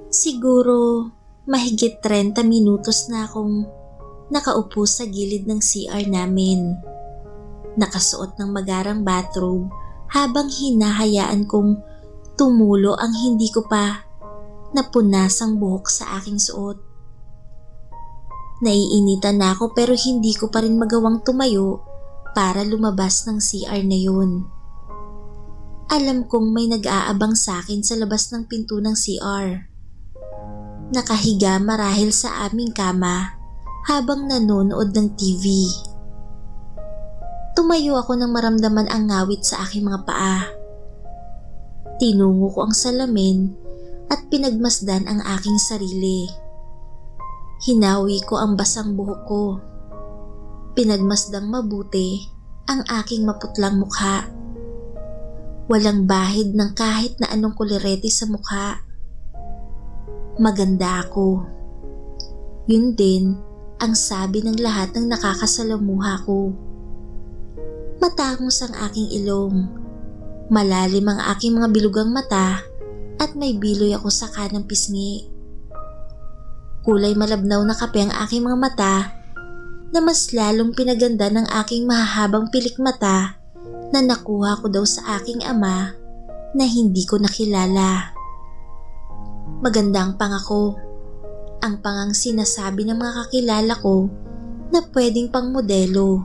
Siguro mahigit 30 minutos na akong nakaupo sa gilid ng CR namin. Nakasuot ng magarang bathrobe habang hinahayaan kong tumulo ang hindi ko pa napunasang buhok sa aking suot. Naiinitan na ako pero hindi ko pa rin magawang tumayo para lumabas ng CR na yun. Alam kong may nag-aabang sa akin sa labas ng pinto ng CR. Nakahiga marahil sa aming kama habang nanonood ng TV. Tumayo ako nang maramdaman ang ngawit sa aking mga paa. Tinungo ko ang salamin at pinagmasdan ang aking sarili. Hinawi ko ang basang buhok ko. Pinagmasdang mabuti ang aking maputlang mukha. Walang bahid ng kahit na anong kulirete sa mukha. Maganda ako. Yun din ang sabi ng lahat ng nakakasalamuha ko. Matangos ang aking ilong. Malalim ang aking mga bilugang mata at may biloy ako sa kanang pisngi. Kulay malabnaw na kape ang aking mga mata na mas lalong pinaganda ng aking mahahabang pilik mata na nakuha ko daw sa aking ama na hindi ko nakilala. Maganda ang pangako. Ang pangang sinasabi ng mga kakilala ko na pwedeng pang modelo.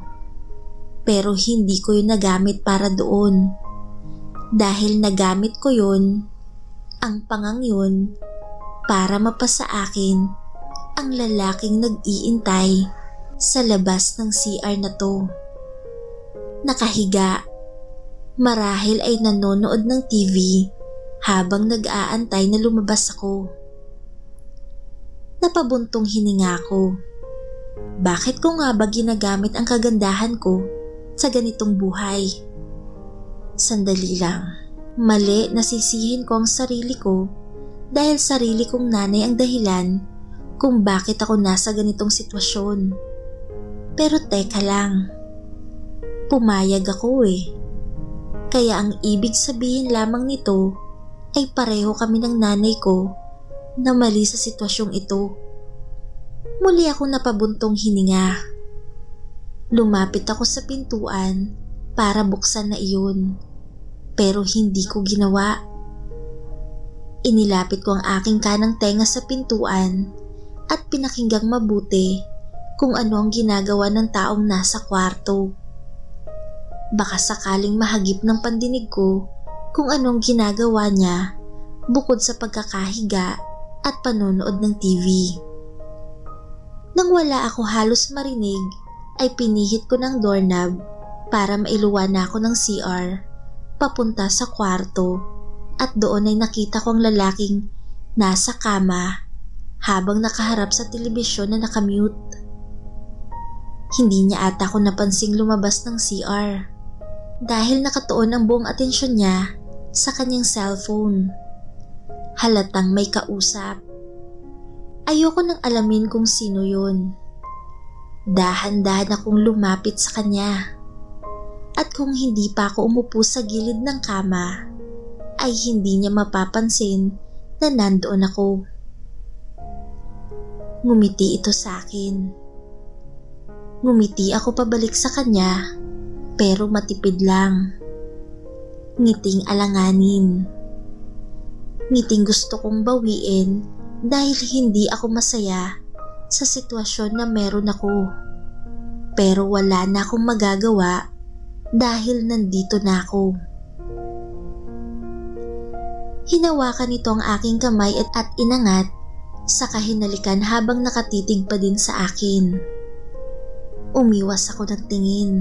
Pero hindi ko yun nagamit para doon. Dahil nagamit ko yun, ang pangang yun, para mapasa akin ang lalaking nag-iintay sa labas ng CR na to. Nakahiga, marahil ay nanonood ng TV habang nag-aantay na lumabas ako. Napabuntong hininga ko. Bakit ko nga ba ginagamit ang kagandahan ko sa ganitong buhay? Sandali lang. Mali, nasisihin ko ang sarili ko dahil sarili kong nanay ang dahilan kung bakit ako nasa ganitong sitwasyon. Pero teka lang. Pumayag ako eh. Kaya ang ibig sabihin lamang nito ay pareho kami ng nanay ko na mali sa sitwasyong ito. Muli ako napabuntong hininga. Lumapit ako sa pintuan para buksan na iyon, pero hindi ko ginawa. Inilapit ko ang aking kanang tenga sa pintuan at pinakinggang mabuti kung ano ang ginagawa ng taong nasa kwarto. Baka sakaling mahagip ng pandinig ko kung anong ginagawa niya bukod sa pagkakahiga at panonood ng TV. Nang wala ako halos marinig, ay pinihit ko ng doorknob para mailuwan na ako ng CR papunta sa kwarto at doon ay nakita ko ang lalaking nasa kama habang nakaharap sa telebisyon na nakamute. Hindi niya ata ako napansing lumabas ng CR dahil nakatuon ang buong atensyon niya sa kanyang cellphone. Halatang may kausap. Ayoko nang alamin kung sino yun. Dahan-dahan akong lumapit sa kanya. At kung hindi pa ako umupo sa gilid ng kama, ay hindi niya mapapansin na nandoon ako. Ngumiti ito sa akin. Ngumiti ako pabalik sa kanya, pero matipid lang. Ngiting alanganin. Ngiting gusto kong bawiin dahil hindi ako masaya sa sitwasyon na meron ako. Pero wala na akong magagawa dahil nandito na ako. Hinawakan nito ang aking kamay at inangat sa kahinalikan habang nakatitig pa din sa akin. Umiwas ako ng tingin.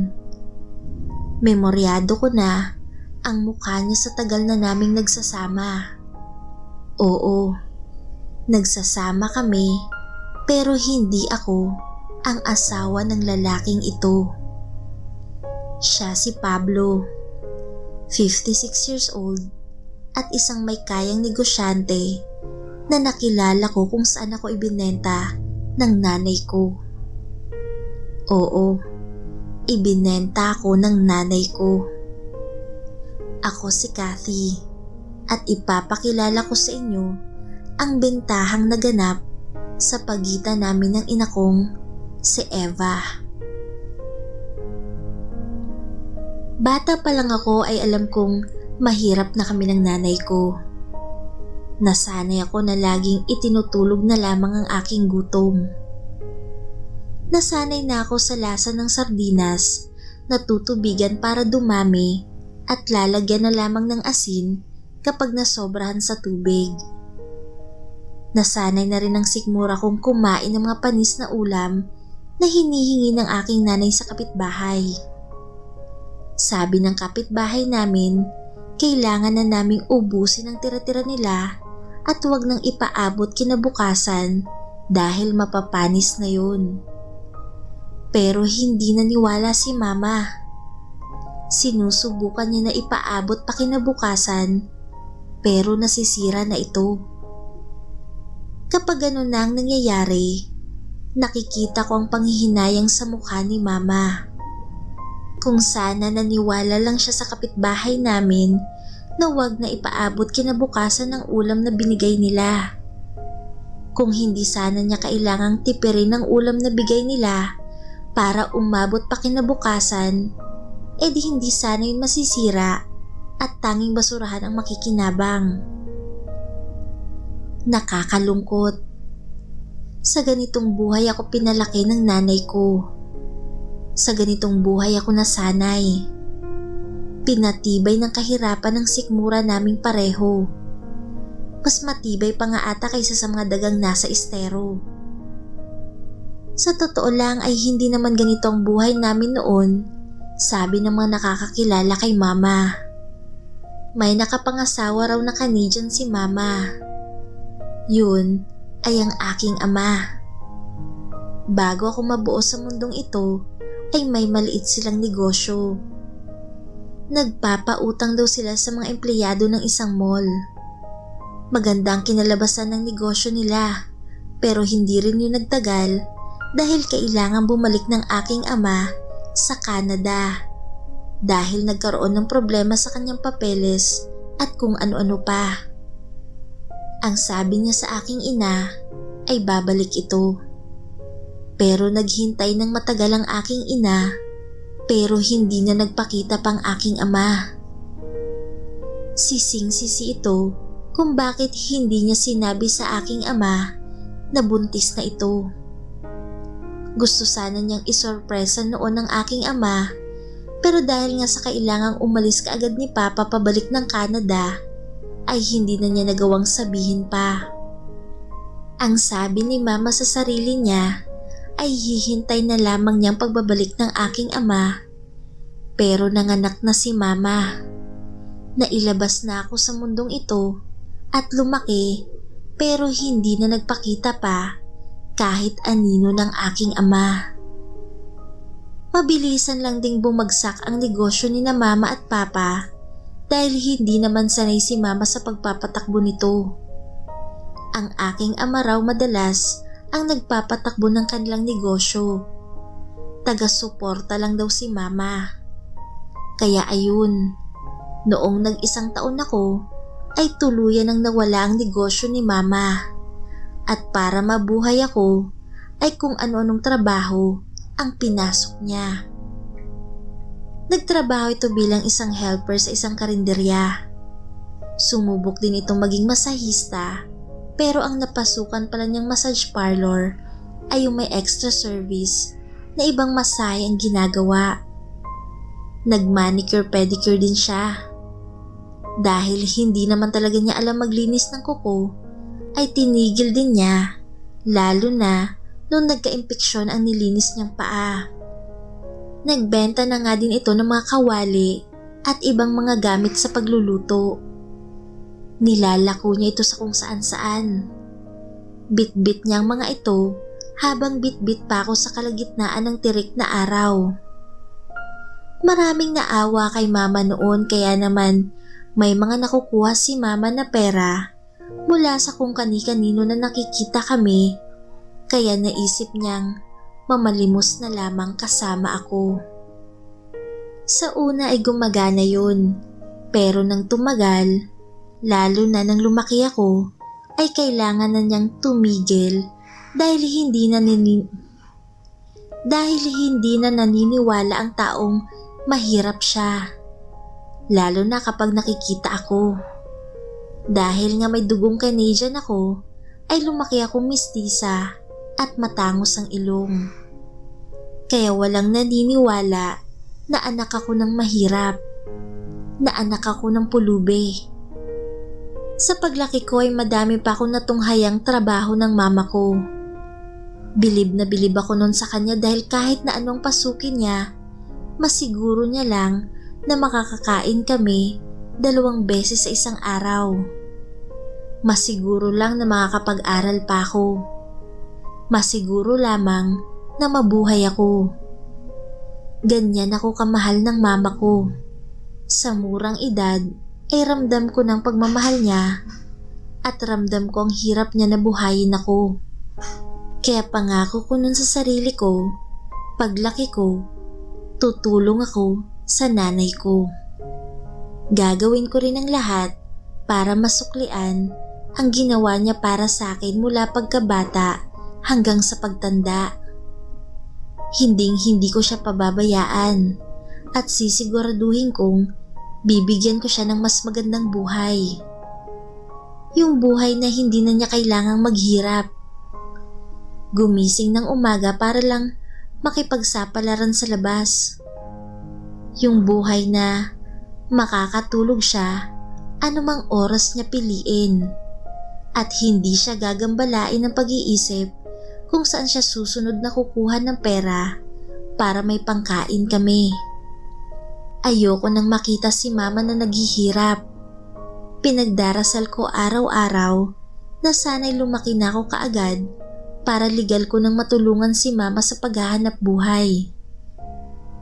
Memoryado ko na ang mukha niya sa tagal na naming nagsasama. Oo, nagsasama kami pero hindi ako ang asawa ng lalaking ito. Siya si Pablo, 56 years old at isang may kayang negosyante na nakilala ko kung saan ako ibinenta ng nanay ko. Oo, ibinenta ako ng nanay ko. Ako si Kathy at ipapakilala ko sa inyo ang bentahang naganap sa pagitan namin ng ina kong si Eva. Bata pa lang ako ay alam kong mahirap na kami ng nanay ko. Nasanay ako na laging itinutulog na lamang ang aking gutom. Nasanay na ako sa lasa ng sardinas na tutubigan para dumami at lalagyan na lamang ng asin kapag nasobrahan sa tubig. Nasanay na rin ang sikmura kong kumain ng mga panis na ulam na hinihingi ng aking nanay sa kapitbahay. Sabi ng kapitbahay namin, kailangan na naming ubusin ang tira-tira nila at huwag nang ipaabot kinabukasan dahil mapapanis na yun. Pero hindi naniwala si mama. Sinusubukan niya na ipaabot pa kinabukasan pero nasisira na ito. Kapag ganun na ang nangyayari, nakikita ko ang panghihinayang sa mukha ni mama. Kung sana naniwala lang siya sa kapitbahay namin na wag na ipaabot kinabukasan ng ulam na binigay nila. Kung hindi sana niya kailangang tipirin ang ulam na bigay nila para umabot pa kinabukasan, edi hindi sana yun masisira at tanging basurahan ang makikinabang. Nakakalungkot. Sa ganitong buhay ako pinalaki ng nanay ko. Sa ganitong buhay ako nasanay. Pinatibay ng kahirapan ng sikmura naming pareho. Mas matibay pa nga ata kaysa sa mga dagang nasa estero. Sa totoo lang ay hindi naman ganito ang buhay namin noon, sabi ng mga nakakakilala kay mama. May nakapangasawa raw na Canadian si mama. Yun ay ang aking ama. Bago ako mabuo sa mundong ito, ay may maliit silang negosyo. Nagpapautang daw sila sa mga empleyado ng isang mall. Magandang kinalabasan ng negosyo nila, pero hindi rin yun nagtagal dahil kailangan bumalik ng aking ama sa Canada dahil nagkaroon ng problema sa kanyang papeles at kung ano-ano pa. Ang sabi niya sa aking ina ay babalik ito. Pero naghintay ng matagal ang aking ina pero hindi na nagpakita pang aking ama. Sising-sisi ito kung bakit hindi niya sinabi sa aking ama na buntis na ito. Gusto sana niyang isorpresa noon ng aking ama pero dahil nga sa kailangang umalis kaagad ni Papa pabalik ng Canada ay hindi na niya nagawang sabihin pa. Ang sabi ni Mama sa sarili niya ay hihintay na lamang niyang pagbabalik ng aking ama. Pero nanganak na si Mama. Nailabas na ako sa mundong ito at lumaki pero hindi na nagpakita pa kahit anino ng aking ama. Mabilisan lang ding bumagsak ang negosyo ni na Mama at Papa dahil hindi naman sanay si Mama sa pagpapatakbo nito. Ang aking ama raw madalas ang nagpapatakbo ng kanilang negosyo. Taga-suporta lang daw si Mama. Kaya ayun, noong nag-isang taon ako, ay tuluyan ang nawala ang negosyo ni Mama. At para mabuhay ako, ay kung ano-anong trabaho ang pinasok niya. Nagtrabaho ito bilang isang helper sa isang karinderya. Sumubok din itong maging masahista. Pero ang napasukan pala niyang massage parlor ay yung may extra service na ibang masahe ang ginagawa. Nag-manicure pedicure din siya. Dahil hindi naman talaga niya alam maglinis ng kuko, ay tinigil din niya, lalo na nung nagka-impeksyon ang nilinis niyang paa. Nagbenta na nga din ito ng mga kawali at ibang mga gamit sa pagluluto. Nilalako niya ito sa kung saan-saan. Bit-bit niya ang mga ito habang bit-bit pa ako sa kalagitnaan ng tirik na araw. Maraming naawa kay Mama noon kaya naman may mga nakukuha si Mama na pera mula sa kung kani-kanino na nakikita kami kaya naisip niyang mamalimos na lamang kasama ako. Sa una ay gumagana yun pero nang tumagal Lalo na nang lumaki ako, ay kailangan na niyang tumigil dahil hindi na naniniwala ang taong mahirap siya. Lalo na kapag nakikita ako. Dahil nga may dugong Canadian ako, ay lumaki akong mistisa at matangos ang ilong. Kaya walang naniniwala na anak ako ng mahirap, na anak ako ng pulube. Sa paglaki ko ay madami pa akong natunghayang trabaho ng mama ko. Bilib na bilib ako noon sa kanya dahil kahit na anong pasukin niya, masiguro niya lang na makakakain kami 2 beses sa isang araw. Masiguro lang na makakapag-aral pa ako. Masiguro lamang na mabuhay ako. Ganyan ako kamahal ng mama ko. Sa murang edad ay ramdam ko ng pagmamahal niya at ramdam ko ang hirap niya na buhayin ako. Kaya pangako ko nun sa sarili ko, paglaki ko, tutulong ako sa nanay ko. Gagawin ko rin ang lahat para masuklian ang ginawa niya para sa akin mula pagkabata hanggang sa pagtanda. Hindi ko siya pababayaan at sisiguraduhin kong bibigyan ko siya ng mas magandang buhay. Yung buhay na hindi na niya kailangang maghirap. Gumising ng umaga para lang makipagsapalaran sa labas. Yung buhay na makakatulog siya anumang oras niya piliin at hindi siya gagambalain ng pag-iisip kung saan siya susunod na kukuha ng pera para may pangkain kami. Ayoko nang makita si mama na naghihirap. Pinagdarasal ko araw-araw na sana'y lumaki na ako kaagad para legal ko nang matulungan si mama sa paghahanap buhay.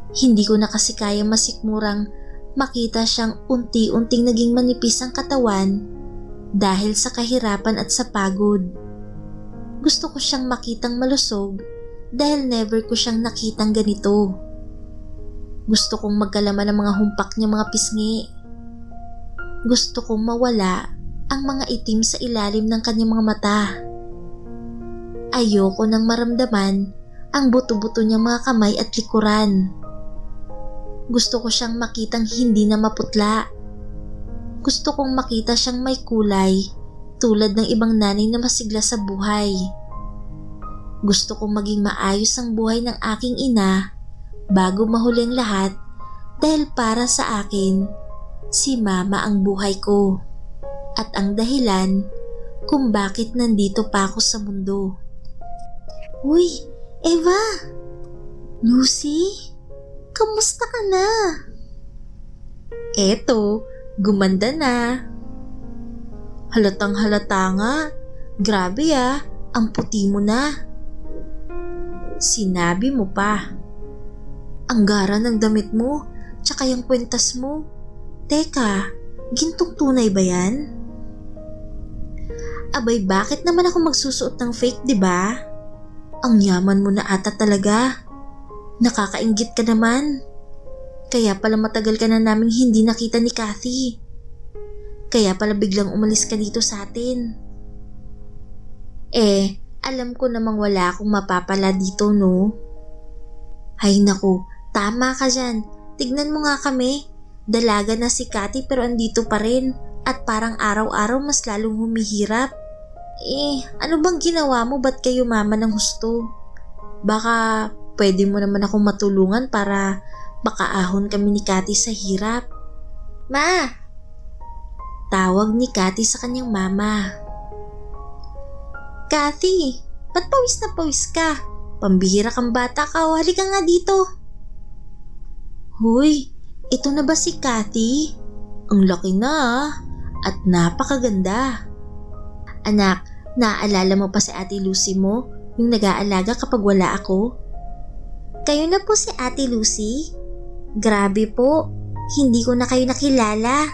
Hindi ko na kasi kaya masikmurang makita siyang unti-unting naging manipis ang katawan dahil sa kahirapan at sa pagod. Gusto ko siyang makitang malusog dahil never ko siyang nakitang ganito. Gusto kong magkalaman ng mga humpak niya mga pisngi. Gusto kong mawala ang mga itim sa ilalim ng kanyang mga mata. Ayoko nang maramdaman ang buto-buto niyang mga kamay at likuran. Gusto ko siyang makitang hindi na maputla. Gusto kong makita siyang may kulay tulad ng ibang nanay na masigla sa buhay. Gusto kong maging maayos ang buhay ng aking ina bago mahuli ang lahat dahil para sa akin, si mama ang buhay ko at ang dahilan kung bakit nandito pa ako sa mundo. Uy, Eva! Lucy? Kamusta ka na? Eto, gumanda na. Halatang halata nga. Grabe ang puti mo na. Sinabi mo pa. Ang gara ng damit mo, tsaka yung kwentas mo. Teka, gintong tunay ba yan? Abay, bakit naman ako magsusuot ng fake, diba? Ang yaman mo na ata talaga. Nakakainggit ka naman. Kaya pala matagal ka na naming hindi nakita ni Kathy. Kaya pala biglang umalis ka dito sa atin. Alam ko namang wala akong mapapala dito, no? Hay naku, tama ka dyan. Tignan mo nga kami. Dalaga na si Kathy pero andito pa rin at parang araw-araw mas lalong humihirap. Ano bang ginawa mo? Ba't kayo mama ng husto? Baka pwede mo naman akong matulungan para makaahon kami ni Kathy sa hirap. Ma! Tawag ni Kathy sa kanyang mama. Kathy, ba't pawis na pawis ka? Pambihira kang bata ka, halika nga dito. Hoy, ito na ba si Kathy? Ang laki na at napakaganda. Anak, naaalala mo pa si Ate Lucy mo, yung nag-aalaga kapag wala ako? Kayo na po si Ate Lucy? Grabe po, hindi ko na kayo nakilala.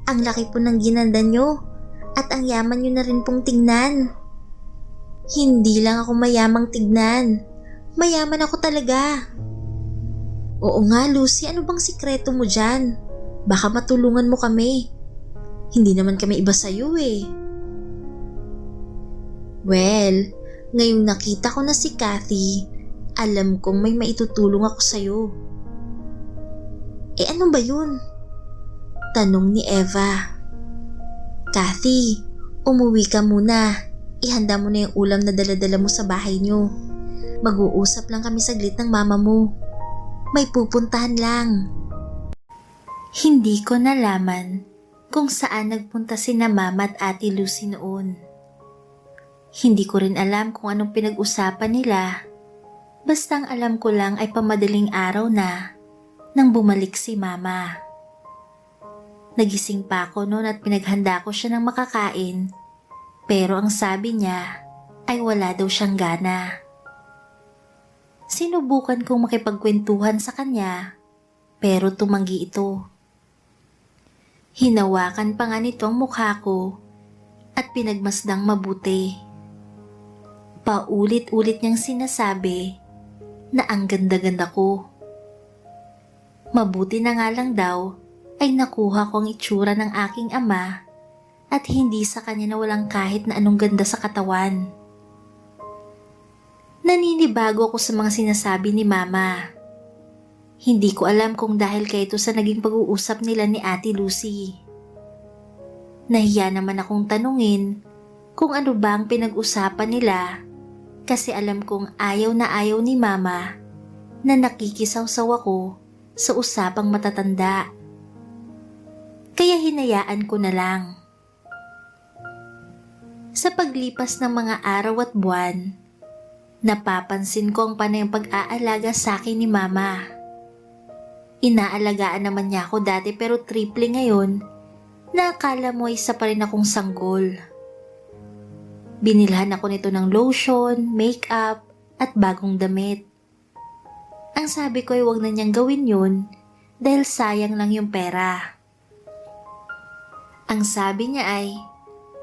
Ang laki po ng ginanda nyo at ang yaman nyo na rin pong tingnan. Hindi lang ako mayamang tignan, mayaman ako talaga. Oo nga Lucy, ano bang sikreto mo dyan? Baka matulungan mo kami. Hindi naman kami iba sa'yo eh. Well, ngayong nakita ko na si Kathy, alam kong may maitutulong ako sa'yo. Eh ano ba yun? Tanong ni Eva. Kathy, umuwi ka muna. Ihanda mo na yung ulam na dala-dala mo sa bahay niyo. Mag-uusap lang kami saglit ng mama mo. May pupuntahan lang. Hindi ko nalaman kung saan nagpunta sina Mama at Ate Lucy noon. Hindi ko rin alam kung anong pinag-usapan nila. Basta ang alam ko lang ay pamadaling araw na nang bumalik si Mama. Nagising pa ako noon at pinaghanda ko siya ng makakain, pero ang sabi niya ay wala daw siyang gana. Sinubukan kong makipagkwentuhan sa kanya, pero tumanggi ito. Hinawakan pa nga nito ang mukha ko at pinagmasdang mabuti. Paulit-ulit niyang sinasabi na ang ganda-ganda ko. Mabuti na nga lang daw ay nakuha ko ang itsura ng aking ama at hindi sa kanya na walang kahit na anong ganda sa katawan. Naninibago ako sa mga sinasabi ni Mama. Hindi ko alam kung dahil kay ito sa naging pag-uusap nila ni Ate Lucy. Nahiya naman akong tanungin kung ano ba ang pinag-usapan nila kasi alam kong ayaw na ayaw ni Mama na nakikisaw-saw ako sa usapang matatanda. Kaya hinayaan ko na lang. Sa paglipas ng mga araw at buwan, napapansin ko ang panayang pag-aalaga sa akin ni Mama. Inaalagaan naman niya ako dati pero triple ngayon na akala mo isa pa rin akong sanggol. Binilhan ako nito ng lotion, makeup at bagong damit. Ang sabi ko ay huwag na niyang gawin yun dahil sayang lang yung pera. Ang sabi niya ay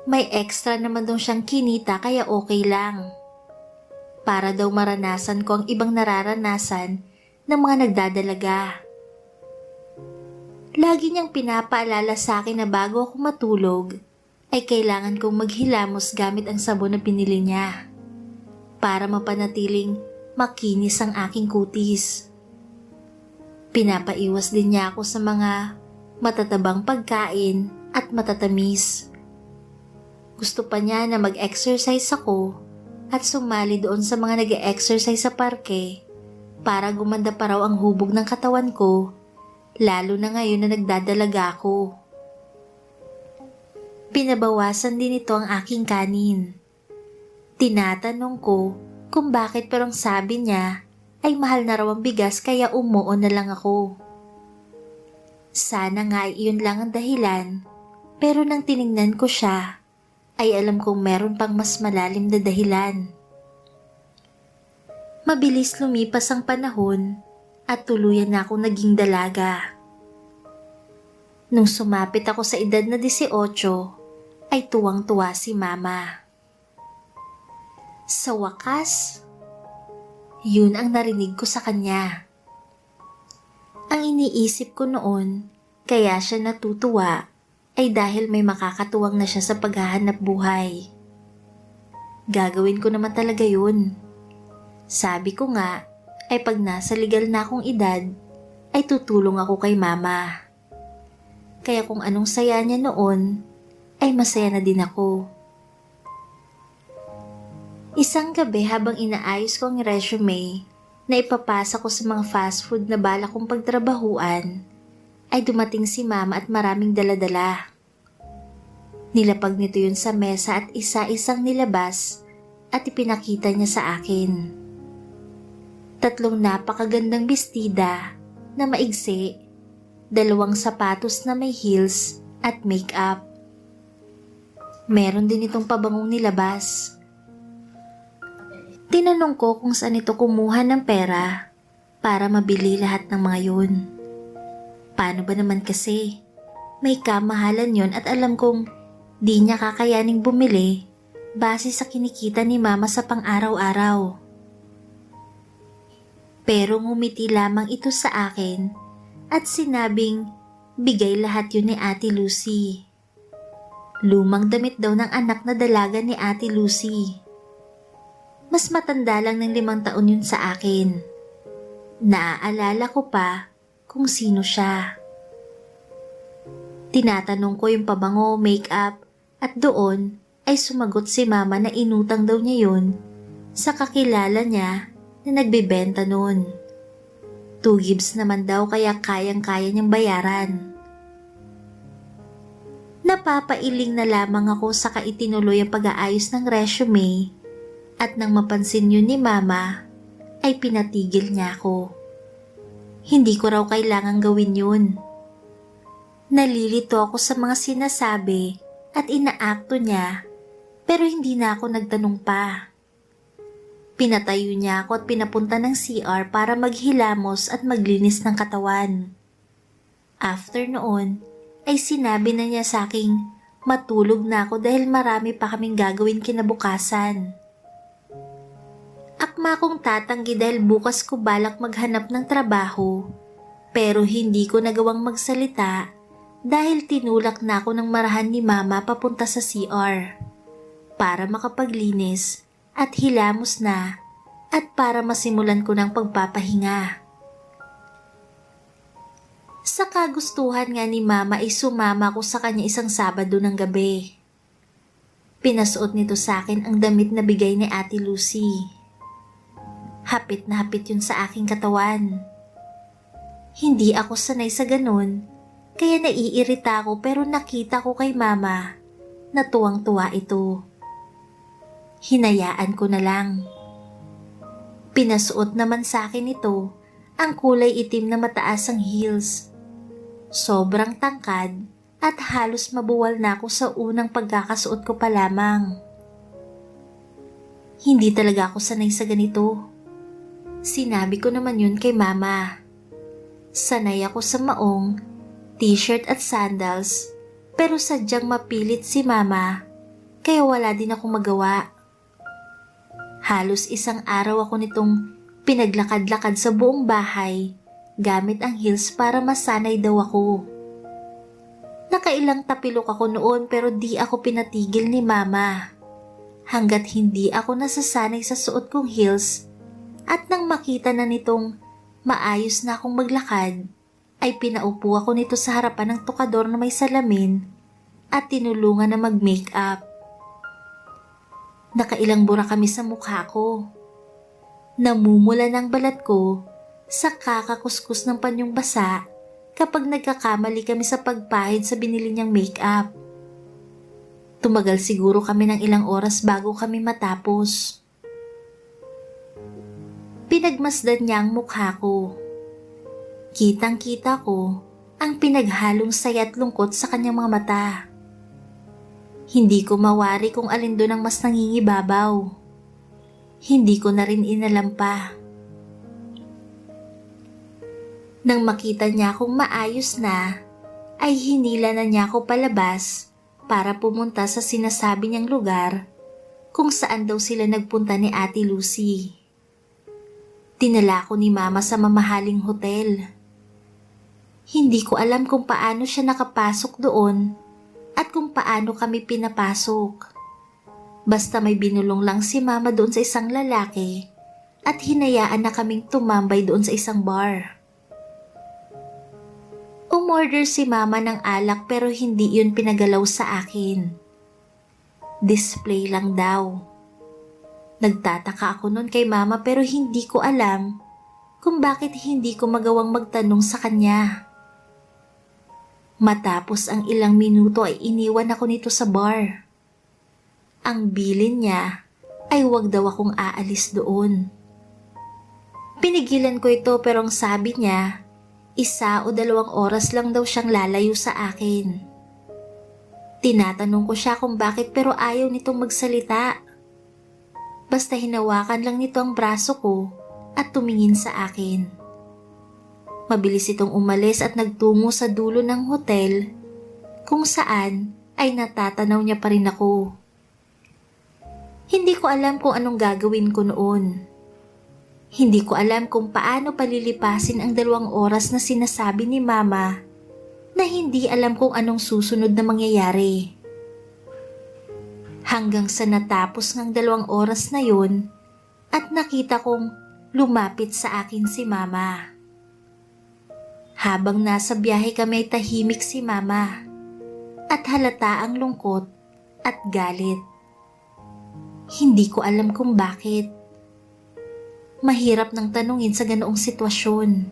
may extra naman daw siyang kinita kaya okay lang. Para daw maranasan ko ang ibang nararanasan ng mga nagdadalaga. Lagi niyang pinapaalala sa akin na bago ako matulog ay kailangan kong maghilamos gamit ang sabon na pinili niya para mapanatiling makinis ang aking kutis. Pinapaiwas din niya ako sa mga matatabang pagkain at matatamis. Gusto pa niya na mag-exercise ako at sumali doon sa mga nag-exercise sa parke para gumanda pa raw ang hubog ng katawan ko, lalo na ngayon na nagdadalaga ako. Pinabawasan din ito ang aking kanin. Tinatanong ko kung bakit parang sabi niya ay mahal na raw ang bigas kaya umuon na lang ako. Sana nga iyon lang ang dahilan, pero nang tiningnan ko siya, ay alam kong meron pang mas malalim na dahilan. Mabilis lumipas ang panahon at tuluyan na akong naging dalaga. Nung sumapit ako sa edad na 18, ay tuwang-tuwa si Mama. Sa wakas, yun ang narinig ko sa kanya. Ang iniisip ko noon, kaya siya natutuwa, ay dahil may makakatuwang na siya sa paghahanap buhay. Gagawin ko naman talaga yun. Sabi ko nga, ay pag nasa legal na akong edad, ay tutulong ako kay Mama. Kaya kung anong saya niya noon, ay masaya na din ako. Isang gabi habang inaayos ko ang resume na ipapasa ko sa mga fast food na balak kong pagtrabahuan, ay dumating si Mama at maraming daladala. Nilapag nito yun sa mesa at isa-isang nilabas at ipinakita niya sa akin. 3 napakagandang bestida na maigsi, 2 sapatos na may heels at makeup. Meron din itong pabangong nilabas. Tinanong ko kung saan ito kumuha ng pera para mabili lahat ng mga yun. Paano ba naman kasi? May kamahalan yon at alam kong di niya kakayaning bumili base sa kinikita ni Mama sa pang-araw-araw. Pero ngumiti lamang ito sa akin at sinabing bigay lahat yun ni Ate Lucy. Lumang damit daw ng anak na dalaga ni Ate Lucy. Mas matanda lang ng 5 taon yun sa akin. Naaalala ko pa kung sino siya. Tinatanong ko yung pabango, make-up, at doon ay sumagot si Mama na inutang daw niya yun sa kakilala niya na nagbebenta noon. 2 gibs naman daw kaya kayang-kaya niyang bayaran. Napapailing na lamang ako sa kaitinuloy ang pag-aayos ng resume at nang mapansin yun ni Mama ay pinatigil niya ako. Hindi ko raw kailangang gawin yun. Nalilito ako sa mga sinasabi at inaakto niya pero hindi na ako nagtanong pa. Pinatayo niya ako at pinapunta ng CR para maghilamos at maglinis ng katawan. After noon ay sinabi na niya sa aking matulog na ako dahil marami pa kaming gagawin kinabukasan. Akma kong tatanggi dahil bukas ko balak maghanap ng trabaho pero hindi ko nagawang magsalita dahil tinulak na ako ng marahan ni Mama papunta sa CR para makapaglinis at hilamos na at para masimulan ko ng pagpapahinga. Sa kagustuhan nga ni Mama ay sumama ko sa kanya isang Sabado ng gabi. Pinasuot nito sa akin ang damit na bigay ni Ate Lucy. Hapit na hapit yun sa aking katawan. Hindi ako sanay sa ganun. Kaya naiirita ako pero nakita ko kay Mama na tuwang-tuwa ito. Hinayaan ko na lang. Pinasuot naman sa akin ito ang kulay itim na mataas ang heels. Sobrang tangkad at halos mabuwal na ako sa unang pagkakasuot ko pa lamang. Hindi talaga ako sanay sa ganito. Sinabi ko naman yun kay Mama. Sanay ako sa maong t-shirt at sandals pero sadyang mapilit si Mama kaya wala din akong magawa. Halos isang araw ako nitong pinaglakad-lakad sa buong bahay gamit ang heels para masanay daw ako. Nakailang tapilok ako noon pero di ako pinatigil ni Mama hanggat hindi ako nasasanay sa suot kong heels at nang makita na nitong maayos na akong maglakad ay pinaupo ako nito sa harapan ng tukador na may salamin at tinulungan na mag-makeup. Nakailang bura kami sa mukha ko. Namumula ng balat ko sa kakakuskus ng panyong basa kapag nagkakamali kami sa pagpahid sa binili niyang makeup. Tumagal siguro kami ng ilang oras bago kami matapos. Pinagmasdan niya ang mukha ko. Kitang-kita ko ang pinaghalong saya at lungkot sa kanyang mga mata. Hindi ko mawari kung alin doon ang mas nangingibabaw. Hindi ko na rin inalam pa. Nang makita niya akong maayos na, ay hinila na niya ako palabas para pumunta sa sinasabi niyang lugar kung saan daw sila nagpunta ni Ate Lucy. Dinala ko ni Mama sa mamahaling hotel. Hindi ko alam kung paano siya nakapasok doon at kung paano kami pinapasok. Basta may binulong lang si Mama doon sa isang lalaki at hinayaan na kaming tumambay doon sa isang bar. Umorder si Mama ng alak pero hindi yun pinagalaw sa akin. Display lang daw. Nagtataka ako noon kay Mama pero hindi ko alam kung bakit hindi ko magawang magtanong sa kanya. Matapos ang ilang minuto ay iniwan ako nito sa bar. Ang bilin niya ay wag daw akong aalis doon. Pinigilan ko ito pero ang sabi niya, 1 o 2 oras lang daw siyang lalayo sa akin. Tinatanong ko siya kung bakit pero ayaw nitong magsalita. Basta hinawakan lang nito ang braso ko at tumingin sa akin. Mabilis itong umalis at nagtungo sa dulo ng hotel kung saan ay natatanaw niya pa rin ako. Hindi ko alam kung anong gagawin ko noon. Hindi ko alam kung paano palilipasin ang 2 oras na sinasabi ni Mama na hindi alam kung anong susunod na mangyayari. Hanggang sa natapos ng 2 oras na yun at nakita kong lumapit sa akin si Mama. Habang nasa biyahe kami ay tahimik si Mama at halata ang lungkot at galit. Hindi ko alam kung bakit. Mahirap nang tanungin sa ganoong sitwasyon.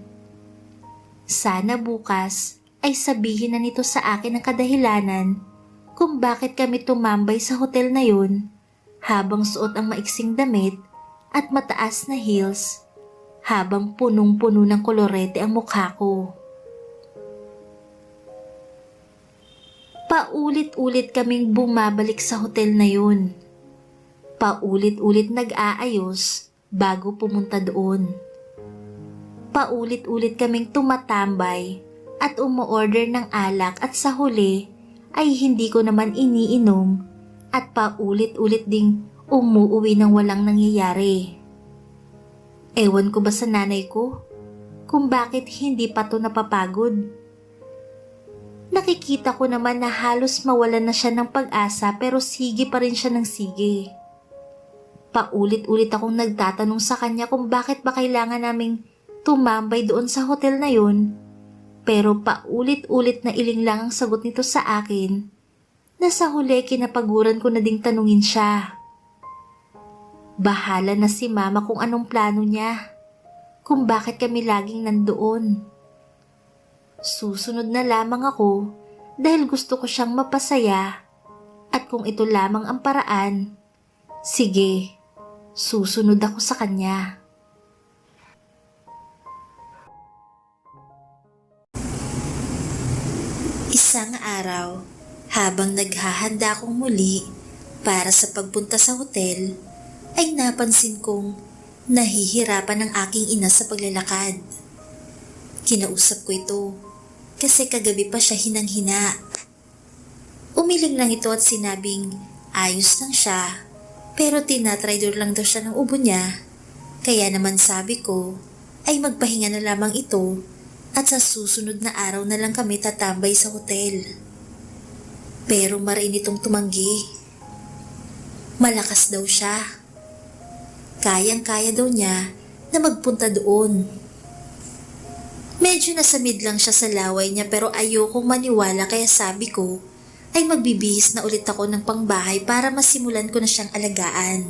Sana bukas ay sabihin na nito sa akin ang kadahilanan kung bakit kami tumambay sa hotel na yun habang suot ang maiksing damit at mataas na heels habang punong-puno ng kolorete ang mukha ko. Paulit-ulit kaming bumabalik sa hotel na yun. Paulit-ulit nag-aayos bago pumunta doon. Paulit-ulit kaming tumatambay at umu-order ng alak at sa huli ay hindi ko naman iniinom at paulit-ulit ding umuuwi ng walang nangyayari. Ewan ko ba sa nanay ko kung bakit hindi pa to napapagod. Nakikita ko naman na halos mawalan na siya ng pag-asa pero sige pa rin siya ng sige. Paulit-ulit akong nagtatanong sa kanya kung bakit ba kailangan naming tumambay doon sa hotel na yun. Pero paulit-ulit na iling lang ang sagot nito sa akin na sa huli kinapaguran ko na ding tanungin siya. Bahala na si Mama kung anong plano niya, kung bakit kami laging nandoon. Susunod na lamang ako dahil gusto ko siyang mapasaya at kung ito lamang ang paraan, sige, susunod ako sa kanya. Isang araw, habang naghahanda akong muli para sa pagpunta sa hotel, ay napansin kong nahihirapan ang aking ina sa paglalakad. Kinausap ko ito kasi kagabi pa siya hinang-hina. Umiling lang ito at sinabing ayos lang siya pero tinatridor lang daw siya ng ubo niya. Kaya naman sabi ko ay magpahinga na lamang ito at sa susunod na araw na lang kami tatambay sa hotel. Pero mariin itong tumanggi. Malakas daw siya. Kayang-kaya daw niya na magpunta doon. Medyo nasamid lang siya sa laway niya pero ayokong maniwala kaya sabi ko ay magbibihis na ulit ako ng pangbahay para masimulan ko na siyang alagaan.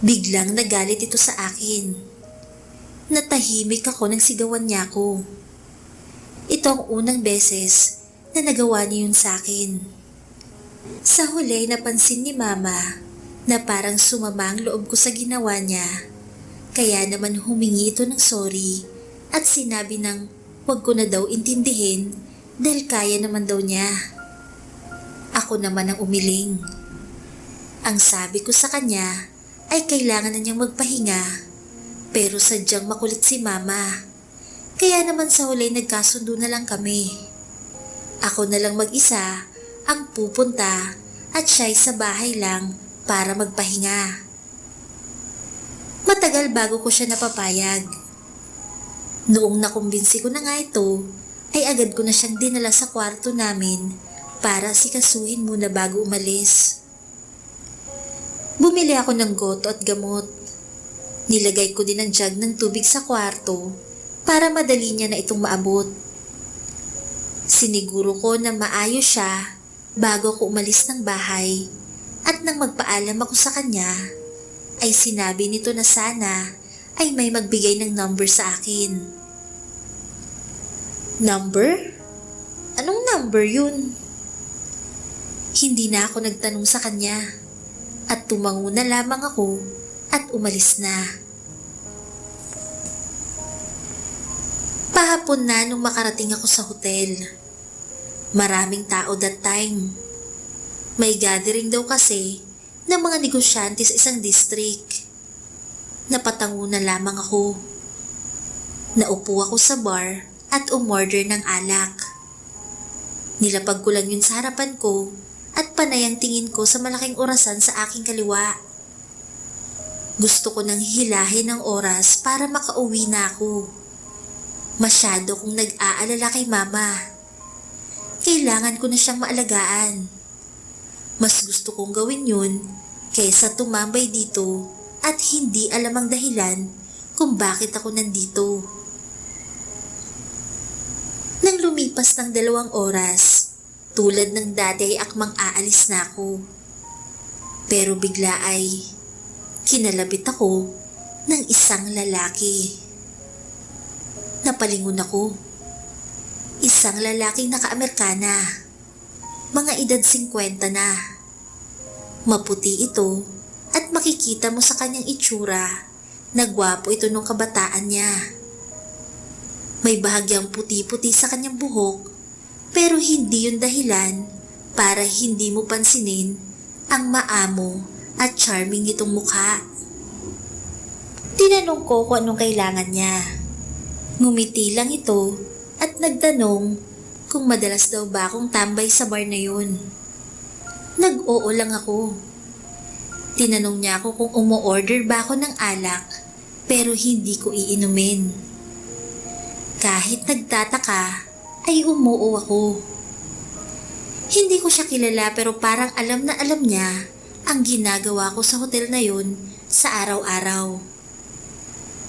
Biglang nagalit ito sa akin. Natahimik ako nang sigawan niya ako. Ito ang unang beses na nagawa niya yun sa akin. Sa huli napansin ni Mama na parang sumama ang loob ko sa ginawa niya. Kaya naman humingi ito ng sorry at sinabi ng wag ko na daw intindihin dahil kaya naman daw niya. Ako naman ang umiling. Ang sabi ko sa kanya ay kailangan na niyang magpahinga. Pero sadyang makulit si Mama. Kaya naman sa huli nagkasundo na lang kami. Ako na lang mag-isa ang pupunta at siya'y sa bahay lang para magpahinga. Matagal bago ko siya napapayag. Noong nakumbinsi ko na nga ito, ay agad ko na siyang dinala sa kwarto namin para sikasuhin muna bago umalis. Bumili ako ng goto at gamot. Nilagay ko din ang jug ng tubig sa kwarto para madali niya na itong maabot. Siniguro ko na maayos siya bago ako umalis ng bahay at nang magpaalam ako sa kanya ay sinabi nito na sana ay may magbigay ng number sa akin. Number? Anong number yun? Hindi na ako nagtanong sa kanya at tumango na lamang ako at umalis na. Pahapon na nung makarating ako sa hotel. Maraming tao that time. May gathering daw kasi ng mga negosyante sa isang district. Napatango na lamang ako. Naupo ako sa bar at umorder ng alak. Nilapag ko lang yun sa harapan ko at panay ang tingin ko sa malaking orasan sa aking kaliwa. Gusto ko nang hilahin ang oras para makauwi na ako. Masyado kong nag-aalala kay Mama. Kailangan ko na siyang maalagaan. Mas gusto kong gawin yun kaysa tumambay dito at hindi alam ang dahilan kung bakit ako nandito. Nang lumipas ng 2 oras, tulad ng dati ay akmang aalis na ako. Pero bigla ay kinalabit ako ng isang lalaki. Napalingon ako. Isang lalaking naka-Amerikana. Mga edad 50 na. Maputi ito at makikita mo sa kanyang itsura na gwapo ito nung kabataan niya. May bahagyang puti-puti sa kanyang buhok pero hindi yun dahilan para hindi mo pansinin ang maamo at charming nitong mukha. Tinanong ko kung anong kailangan niya. Ngumiti lang ito at nagtanong kung madalas daw ba akong tambay sa bar na yun. Nag-oo lang ako. Tinanong niya ako kung umu-order ba ako ng alak pero hindi ko iinumin. Kahit nagtataka ay umuo ako. Hindi ko siya kilala pero parang alam na alam niya ang ginagawa ko sa hotel na yun sa araw-araw.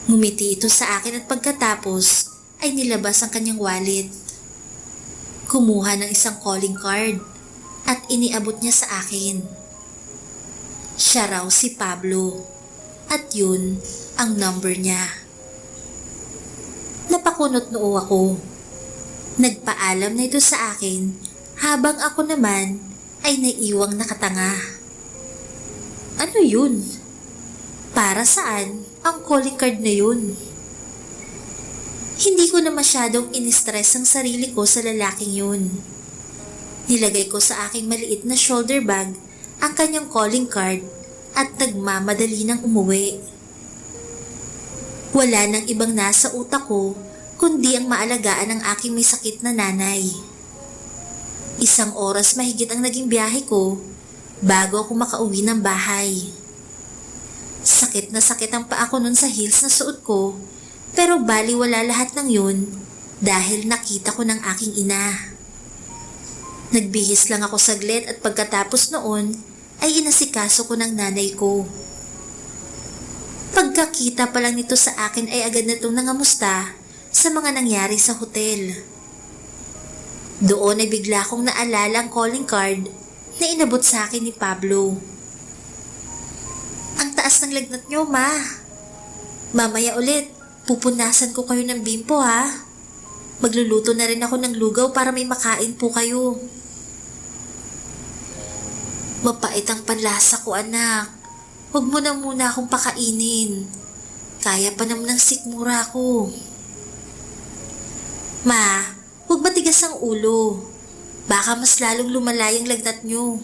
Ngumiti ito sa akin at pagkatapos ay nilabas ang kanyang wallet. Kumuha ng isang calling card at iniabot niya sa akin. Siya raw si Pablo at yun ang number niya. Napakunot noo ako. Nagpaalam na ito sa akin habang ako naman ay naiwang nakatanga. Ano yun? Para saan ang calling card na yun? Hindi ko na masyadong in-stress ang sarili ko sa lalaking yun. Nilagay ko sa aking maliit na shoulder bag ang kanyang calling card at nagmamadali ng umuwi. Wala nang ibang nasa utak ko kundi ang maalagaan ng aking may sakit na nanay. 1 oras mahigit ang naging biyahe ko bago ako makauwi ng bahay. Sakit na sakit ang paa ko nun sa heels na suot ko pero baliwala lahat ng yun dahil nakita ko ng aking ina. Nagbihis lang ako saglit at pagkatapos noon ay inasikaso ko ng nanay ko. Pagkakita pa lang nito sa akin ay agad na itong nangamusta sa mga nangyari sa hotel. Doon ay bigla kong naalala ang calling card na inabot sa akin ni Pablo. Ang taas ng lagnat niyo, ma. Mamaya ulit, pupunasan ko kayo ng bimpo ha. Magluluto na rin ako ng lugaw para may makain po kayo. Mapait ang panlasa ko, anak. Huwag mo na muna akong pakainin. Kaya pa naman ng sikmura ko. Ma, huwag matigas ang ulo. Baka mas lalong lumala yung lagnat nyo.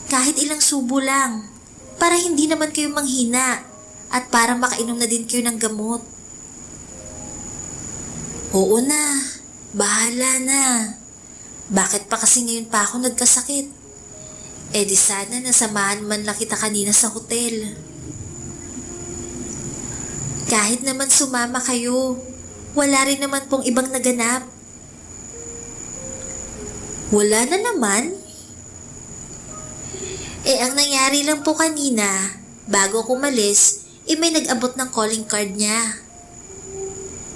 Kahit ilang subo lang, para hindi naman kayo manghina at para makainom na din kayo ng gamot. Oo na, bahala na. Bakit pa kasi ngayon pa ako nagkasakit? Eh di sana nasamahan man lang kita kanina sa hotel. Kahit naman sumama kayo, wala rin naman pong ibang naganap. Wala na naman? Eh ang nangyari lang po kanina, bago ako umalis, may nag-abot ng calling card niya.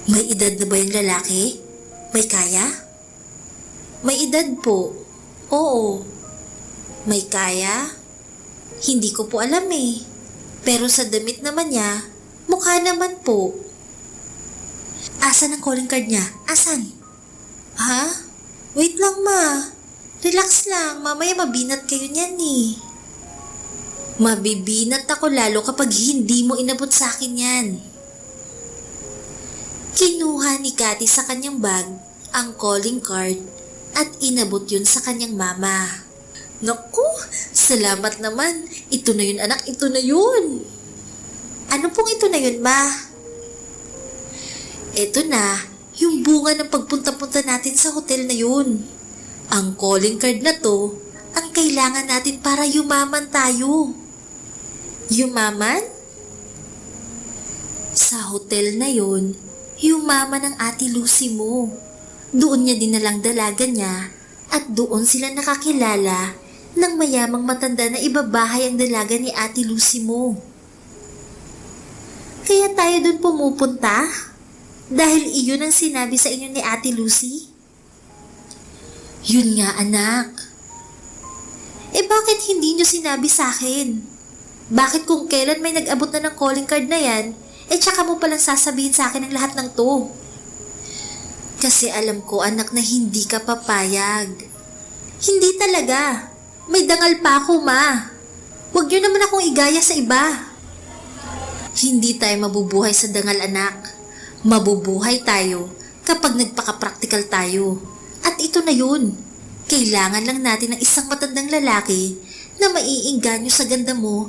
May edad na ba yung lalaki? May kaya? May edad po. Oo. May kaya? Hindi ko po alam eh. Pero sa damit naman niya, mukha naman po. Asan ang calling card niya? Asan? Ha? Wait lang ma. Relax lang, mamaya mabinat kayo niyan eh. Mabibinat ako lalo kapag hindi mo inabot sa akin yan. Kinuha ni Cathy sa kanyang bag ang calling card at inabot yun sa kanyang mama. Naku, salamat naman. Ito na yun anak, ito na yun. Ano pong ito na yun ma? Ito na, yung bunga ng pagpunta-punta natin sa hotel na yun. Ang calling card na to, ang kailangan natin para yumaman tayo. Yumaman? Sa hotel na yun, yumaman ang Ate Lucy mo. Doon niya dinalang dalaga niya at doon sila nakakilala ng mayamang matanda na ibabahay ang dalaga ni Ate Lucy mo. Kaya tayo dun pumupunta? Dahil iyon ang sinabi sa inyo ni Ate Lucy? Yun nga, anak. Bakit hindi nyo sinabi sa akin? Bakit kung kailan may nag-abot na ng calling card na yan, tsaka mo palang sasabihin sa akin ang lahat ng to? Kasi alam ko, anak, na hindi ka papayag. Hindi talaga. May dangal pa ako, ma. Huwag nyo naman akong igaya sa iba. Hindi tayo mabubuhay sa dangal, anak. Mabubuhay tayo kapag nagpaka-practical tayo. At ito na yun. Kailangan lang natin ng isang matandang lalaki na maiingganyo sa ganda mo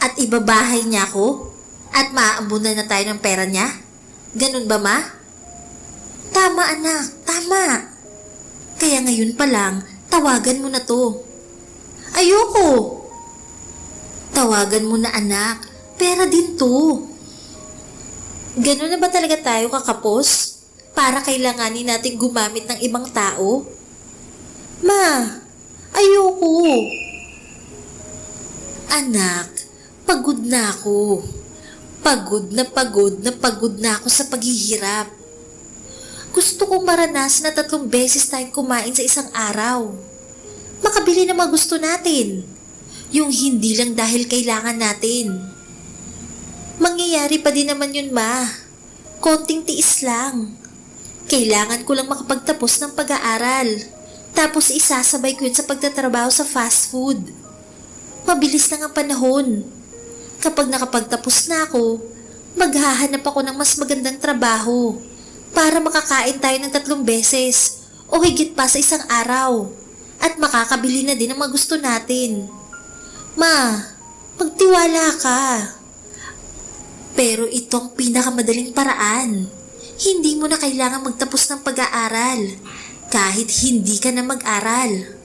at ibabahay niya ako at maaambunan na tayo ng pera niya. Ganun ba, ma? Tama, anak. Tama. Kaya ngayon pa lang, tawagan mo na to. Ayoko. Tawagan mo na, anak. Pera din to. Ganun na ba talaga tayo kakapos? Para kailanganin natin gumamit ng ibang tao? Ma, ayoko. Anak, pagod na ako. Pagod na ako sa paghihirap. Gusto kong maranasan na 3 beses tayong kumain sa isang araw. Makabili ng mga gusto natin. Yung hindi lang dahil kailangan natin. Mangyayari pa din naman yun, ma. Konting tiis lang. Kailangan ko lang makapagtapos ng pag-aaral. Tapos isasabay ko yun sa pagtatrabaho sa fast food. Mabilis lang ang panahon. Kapag nakapagtapos na ako, maghahanap ako ng mas magandang trabaho para makakain tayo ng 3 beses o higit pa sa isang araw at makakabili na din ng mga gusto natin. Ma, magtiwala ka. Pero ito ang pinakamadaling paraan. Hindi mo na kailangan magtapos ng pag-aaral kahit hindi ka na mag-aral.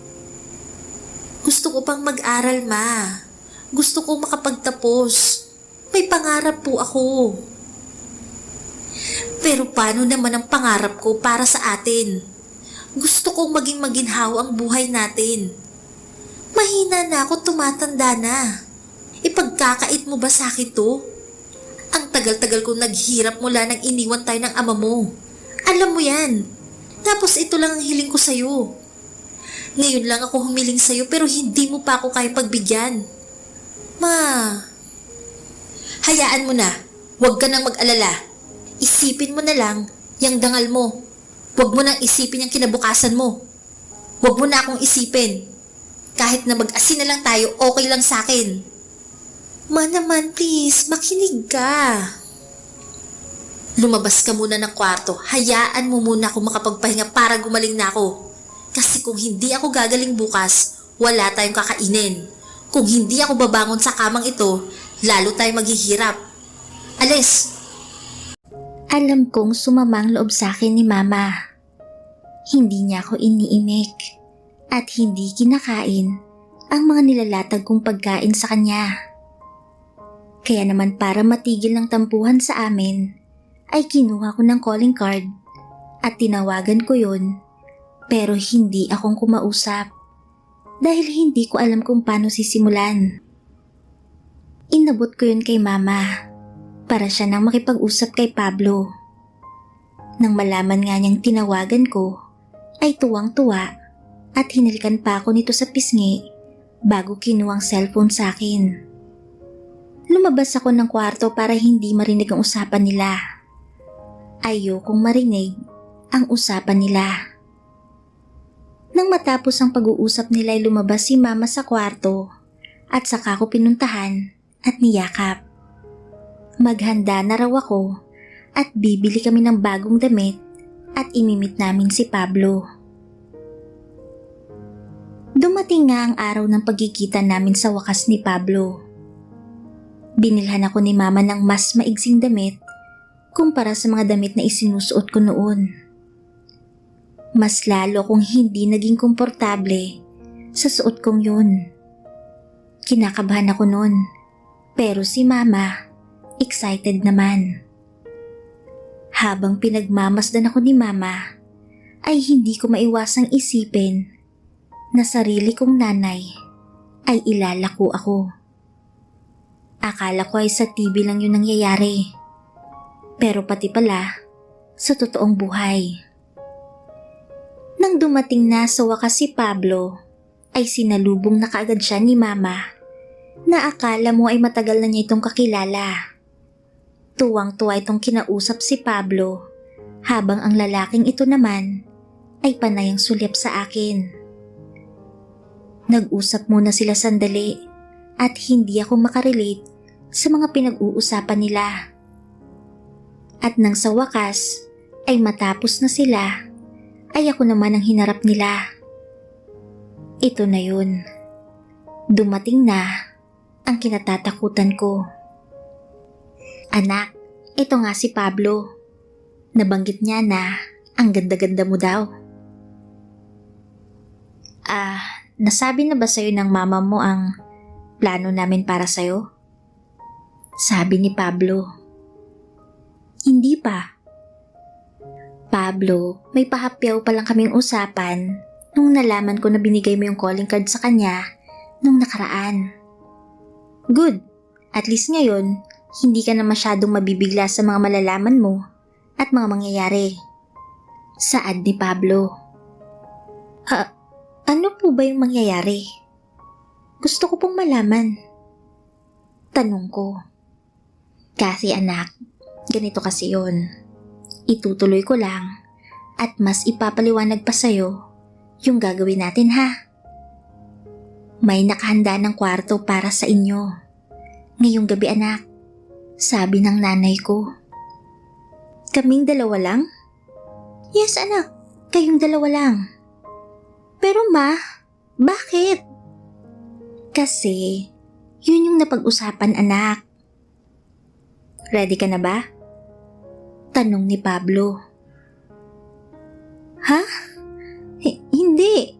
Gusto ko pang mag-aral, ma. Gusto kong makapagtapos. May pangarap po ako. Pero paano naman ang pangarap ko para sa atin? Gusto kong maging maginhawa ang buhay natin. Mahina na ako, tumatanda na. Ipagkakait mo ba sa akin to? Ang tagal-tagal kong naghirap mula nang iniwan tayo ng ama mo. Alam mo yan. Tapos ito lang ang hiling ko sa'yo. Ngayon lang ako humiling sa'yo pero hindi mo pa ako kaya pagbigyan. Ma, hayaan mo na. Huwag ka nang mag-alala. Isipin mo na lang yung dangal mo. Huwag mo nang isipin yung kinabukasan mo. Huwag mo na akong isipin. Kahit na mag-asin na lang tayo, okay lang sa akin. Ma naman, please, makinig ka. Lumabas ka muna ng kwarto. Hayaan mo muna ako makapagpahinga para gumaling na ako. Kasi kung hindi ako gagaling bukas, wala tayong kakainin. Kung hindi ako babangon sa kamang ito, lalo tayong maghihirap. Alis! Alam kong sumamang loob sa akin ni Mama. Hindi niya ako iniimik at hindi kinakain ang mga nilalatag kong pagkain sa kanya. Kaya naman para matigil ng tampuhan sa amin, ay kinuha ko ng calling card at tinawagan ko yun pero hindi akong kumausap dahil hindi ko alam kung paano sisimulan. Inabot ko yun kay Mama para siya nang makipag-usap kay Pablo. Nang malaman nga niyang tinawagan ko, ay tuwang-tuwa at hinalikan pa ako nito sa pisngi bago kinuwang cellphone sa akin. Lumabas ako ng kwarto para hindi marinig ang usapan nila. Ayokong marinig ang usapan nila. Nang matapos ang pag-uusap nila ay lumabas si Mama sa kwarto at saka ko pinuntahan at niyakap. Maghanda na raw ako at bibili kami ng bagong damit at imimit namin si Pablo. Dumating nga ang araw ng pagkikita namin sa wakas ni Pablo. Binilhan ako ni Mama ng mas maigsing damit kumpara sa mga damit na isinusuot ko noon. Mas lalo akong hindi naging komportable sa suot kong yun. Kinakabahan ako noon, pero si Mama, excited naman. Habang pinagmamasdan ako ni Mama, ay hindi ko maiwasang isipin na sarili kong nanay ay ilalako ako. Akala ko ay sa TV lang yun nangyayari. Pero pati pala sa totoong buhay. Nang dumating na sa wakas si Pablo, ay sinalubong na kaagad siya ni Mama na akala mo ay matagal na niya itong kakilala. Tuwang-tuwa itong kinausap si Pablo habang ang lalaking ito naman ay panayang sulyap sa akin. Nag-usap muna sila sandali at hindi ako makarelate sa mga pinag-uusapan nila. At nang sa wakas ay matapos na sila, ay ako naman ang hinarap nila. Ito na yun. Dumating na ang kinatatakutan ko. Anak, ito nga si Pablo. Nabanggit niya na ang ganda-ganda mo daw. Nasabi na ba sa'yo ng mama mo ang plano namin para sa'yo? Sabi ni Pablo. Hindi pa. Pablo, may pahapyaw pa lang kaming usapan nung nalaman ko na binigay mo yung calling card sa kanya nung nakaraan. Good. At least ngayon, hindi ka na masyadong mabibigla sa mga malalaman mo at mga mangyayari. Saad ni Pablo. Ano po ba yung mangyayari? Gusto ko pong malaman. Tanong ko. Kasi anak, ganito kasi yun. Itutuloy ko lang at mas ipapaliwanag pa sa'yo yung gagawin natin ha. May nakahanda ng kwarto para sa inyo. Ngayong gabi anak, sabi ng nanay ko. Kaming dalawa lang? Yes anak, kayong dalawa lang. Pero ma, bakit? Kasi, yun yung napag-usapan anak. Ready ka na ba? Tanong ni Pablo. Ha? Hindi.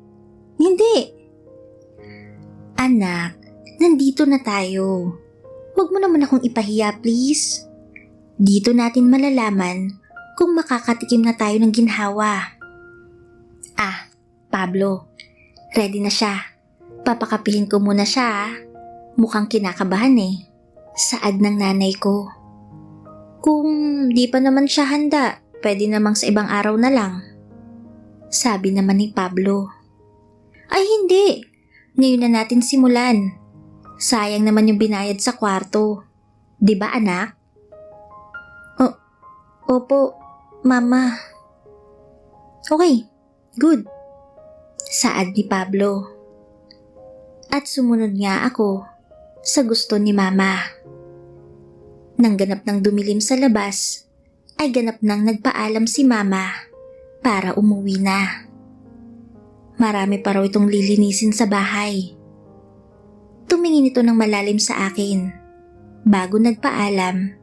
Anak, nandito na tayo. Huwag mo naman akong ipahiya please. Dito natin malalaman kung makakatikim na tayo ng ginhawa. Pablo, ready na siya. Papakapihin ko muna siya. Mukhang kinakabahan eh. Saad ng nanay ko. Kung di pa naman siya handa, pwede namang sa ibang araw na lang. Sabi naman ni Pablo. Ay hindi, ngayon na natin simulan. Sayang naman yung binayad sa kwarto. Di ba anak? Opo, mama. Okay, good. Saad ni Pablo. At sumunod nga ako sa gusto ni mama. Nang ganap ng dumilim sa labas, ay ganap nang nagpaalam si mama para umuwi na. Marami pa raw itong lilinisin sa bahay. Tumingin ito ng malalim sa akin bago nagpaalam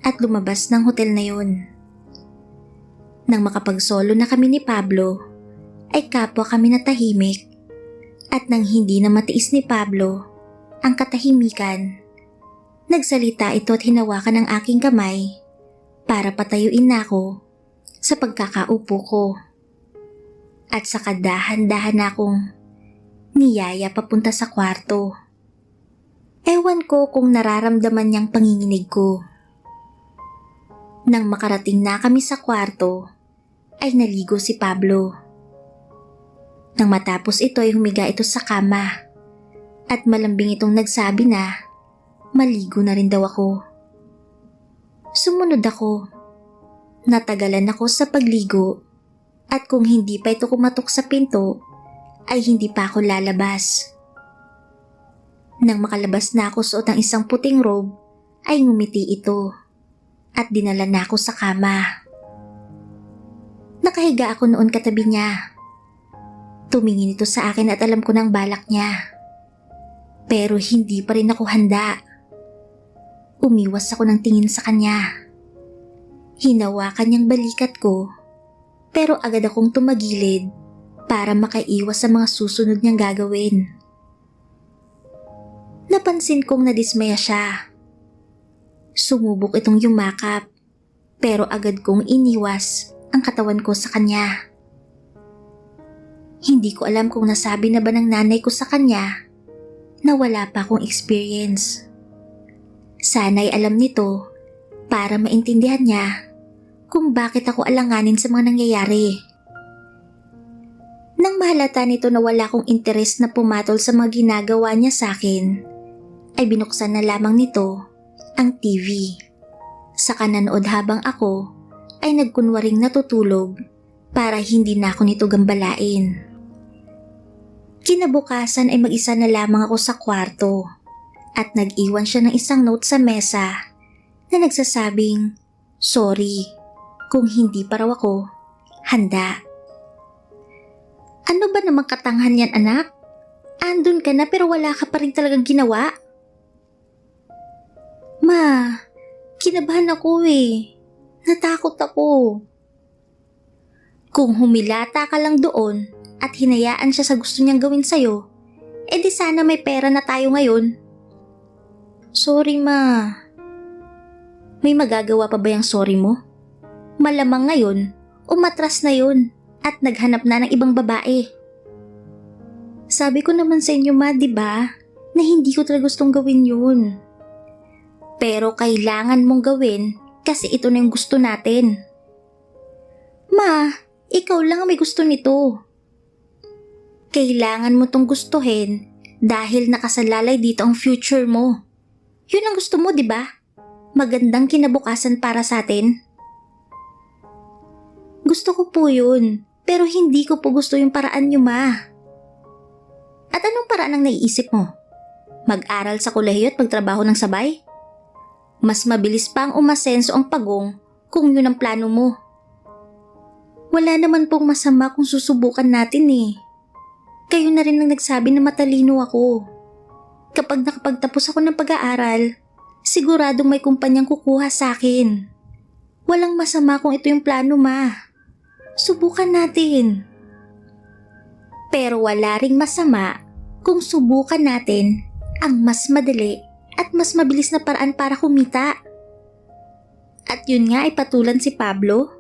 at lumabas ng hotel na yun. Nang makapagsolo na kami ni Pablo, ay kapwa kami natahimik at nang hindi na matiis ni Pablo ang katahimikan, nagsalita ito at hinawakan ang aking kamay para patayuin na ako sa pagkakaupo ko. At saka dahan-dahan akong niyaya papunta sa kwarto. Ewan ko kung nararamdaman niyang panginginig ko. Nang makarating na kami sa kwarto, ay naligo si Pablo. Nang matapos ito ay humiga ito sa kama at malambing itong nagsabi na maligo na rin daw ako. Sumunod ako. Natagalan ako sa pagligo at kung hindi pa ito kumatok sa pinto ay hindi pa ako lalabas. Nang makalabas na ako suot ang isang puting robe ay ngumiti ito at dinala na ako sa kama. Nakahiga ako noon katabi niya. Tumingin ito sa akin at alam ko ng balak niya. Pero hindi pa rin ako handa. Umiwas ako ng tingin sa kanya. Hinawakan niyang balikat ko pero agad akong tumagilid para makaiwas sa mga susunod niyang gagawin. Napansin kong nadismaya siya. Sumubok itong yumakap pero agad kong iniwas ang katawan ko sa kanya. Hindi ko alam kung nasabi na ba ng nanay ko sa kanya na wala pa akong experience. Sana'y alam nito para maintindihan niya kung bakit ako alanganin sa mga nangyayari. Nang mahalata nito na wala akong interes na pumatol sa mga ginagawa niya sa akin, ay binuksan na lamang nito ang TV. Saka nanood habang ako ay nagkunwaring natutulog para hindi na ako nito gambalain. Kinabukasan ay mag-isa na lamang ako sa kwarto at nag-iwan siya ng isang note sa mesa na nagsasabing, "Sorry kung hindi pa raw ako handa." Ano ba namang katanghan yan, anak? Andun ka na pero wala ka pa rin talagang ginawa? Ma, kinabahan ako eh. Natakot ako. Kung humilata ka lang doon at hinayaan siya sa gusto niyang gawin sa'yo, edi sana may pera na tayo ngayon. Sorry ma. May magagawa pa ba yung sorry mo? Malamang ngayon, umatras na yun at naghanap na ng ibang babae. Sabi ko naman sa inyo ma, diba, na hindi ko talaga gustong gawin yun. Pero kailangan mong gawin kasi ito na yung gusto natin. Ma, ikaw lang ang may gusto nito. Kailangan mo tong gustuhin dahil nakasalalay dito ang future mo. Yun ang gusto mo, di ba? Magandang kinabukasan para sa atin. Gusto ko po yun, pero hindi ko po gusto yung paraan niyo, ma. At anong paraan ang naiisip mo? Mag-aral sa kolehiyo at magtrabaho ng sabay? Mas mabilis pa ang umasenso ang pagong kung yun ang plano mo. Wala naman pong masama kung susubukan natin eh. Kayo na rin ang nagsabi na matalino ako. Kapag nakapagtapos ako ng pag-aaral, siguradong may kumpanyang kukuha sa akin. Walang masama kung ito yung plano, ma. Subukan natin. Pero wala ring masama kung subukan natin ang mas madali at mas mabilis na paraan para kumita. At yun nga ay patulan si Pablo.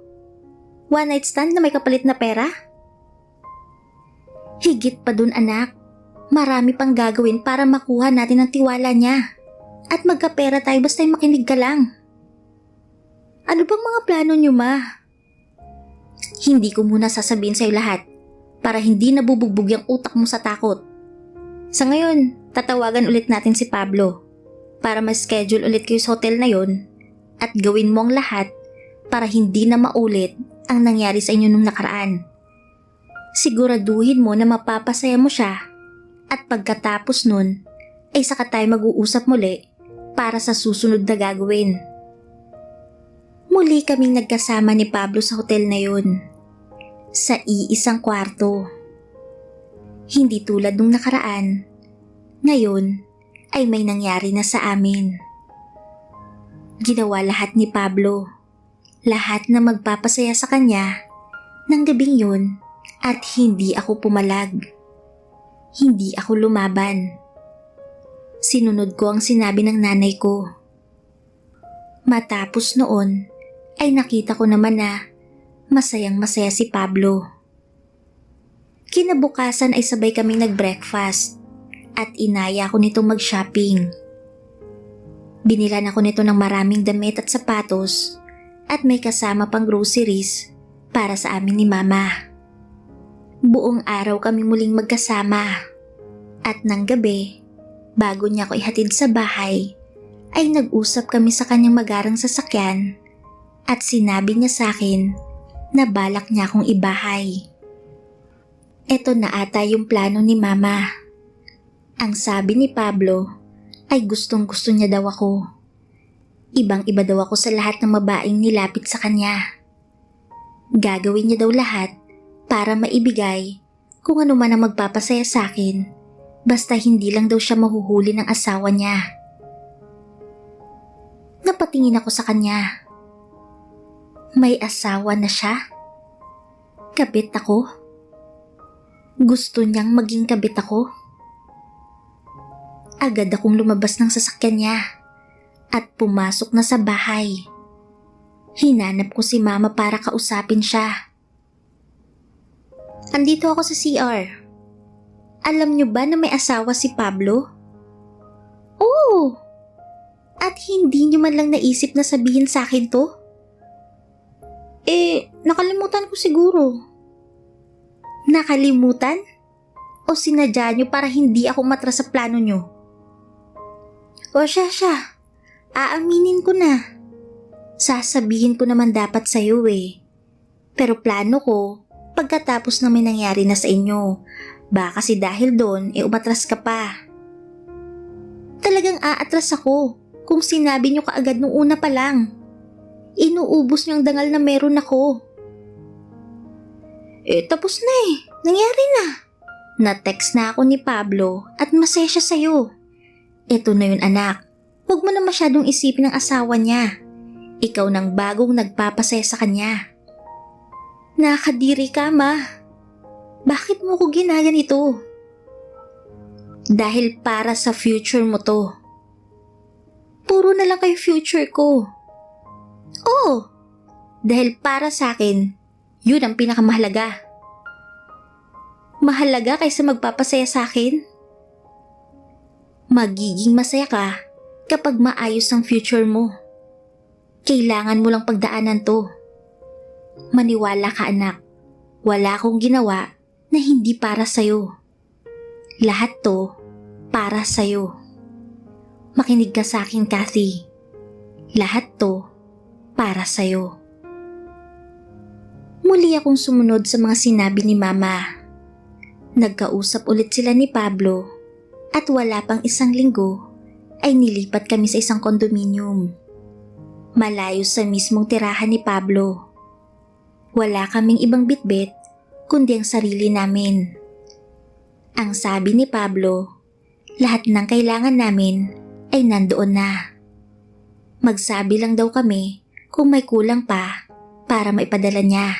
One night stand na may kapalit na pera? Higit pa dun, anak. Marami pang gagawin para makuha natin ang tiwala niya. At magkapera tayo basta'y makinig ka lang. Ano bang mga plano niyo, ma? Hindi ko muna sasabihin sa'yo lahat para hindi nabubugbog yung utak mo sa takot. Sa ngayon, tatawagan ulit natin si Pablo para ma-schedule ulit kayo sa hotel na yon at gawin mo ang lahat para hindi na maulit ang nangyari sa inyo nung nakaraan. Siguraduhin mo na mapapasaya mo siya at pagkatapos nun ay saka tayo mag-uusap muli para sa susunod na gagawin. Muli kaming nagkasama ni Pablo sa hotel na yun, sa iisang kwarto. Hindi tulad nung nakaraan, ngayon ay may nangyari na sa amin. Ginawa lahat ni Pablo, lahat na magpapasaya sa kanya ng gabing yun at hindi ako pumalag. Hindi ako lumaban. Sinunod ko ang sinabi ng nanay ko. Matapos noon ay nakita ko naman na masayang masaya si Pablo. Kinabukasan ay sabay kaming nag-breakfast at inaya ko nitong mag-shopping. Binilan ako nito ng maraming damit at sapatos at may kasama pang groceries para sa amin ni Mama. Buong araw kami muling magkasama at ng gabi, bago niya ako ihatid sa bahay, ay nag-usap kami sa kanyang magarang sasakyan at sinabi niya sa akin na balak niya akong ibahay. Ito na ata yung plano ni Mama. Ang sabi ni Pablo ay gustong-gusto niya daw ako. Ibang-iba daw ako sa lahat ng babaeng nilapit sa kanya. Gagawin niya daw lahat para maibigay kung ano man ang magpapasaya sa akin, basta hindi lang daw siya mahuhuli ng asawa niya. Napatingin ako sa kanya. May asawa na siya? Kabit ako? Gusto niyang maging kabit ako? Agad akong lumabas ng sasakyan niya at pumasok na sa bahay. Hinanap ko si Mama para kausapin siya. Andito ako sa CR. Alam niyo ba na may asawa si Pablo? Oo! At hindi niyo man lang naisip na sabihin sa akin to? Nakalimutan ko siguro. Nakalimutan? O sinadya niyo para hindi ako matras sa plano niyo? O siya, aaminin ko na. Sasabihin ko naman dapat sa'yo eh. Pero plano ko, pagkatapos na may nangyari na sa inyo, baka kasi dahil doon umatras ka pa. Talagang aatras ako kung sinabi niyo kaagad nung una pa lang. Inuubos niyo ang dangal na meron ako. Tapos na eh. Nangyari na. Na-text na ako ni Pablo at masaya siya sa'yo. Eto na yun anak. Huwag mo na masyadong isipin ang asawa niya. Ikaw nang bagong nagpapasaya sa kanya. Nakakadiri ka ma. Bakit mo ko ginaganito? Dahil para sa future mo to. Puro na lang kayo future ko. Oo. Dahil para sa akin, yun ang pinakamahalaga. Mahalaga kaysa magpapasaya sa akin? Magiging masaya ka kapag maayos ang future mo. Kailangan mo lang pagdaanan to. Maniwala ka anak. Wala akong ginawa na hindi para sa'yo. Lahat to para sa'yo. Makinig ka sa akin, Kathy. Lahat to para sa'yo. Muli akong sumunod sa mga sinabi ni Mama. Nagkausap ulit sila ni Pablo at wala pang isang linggo ay nilipat kami sa isang kondominium. Malayo sa mismong tirahan ni Pablo. Wala kaming ibang bitbit kundi ang sarili namin. Ang sabi ni Pablo, lahat ng kailangan namin ay nandoon na. Magsabi lang daw kami kung may kulang pa para maipadala niya.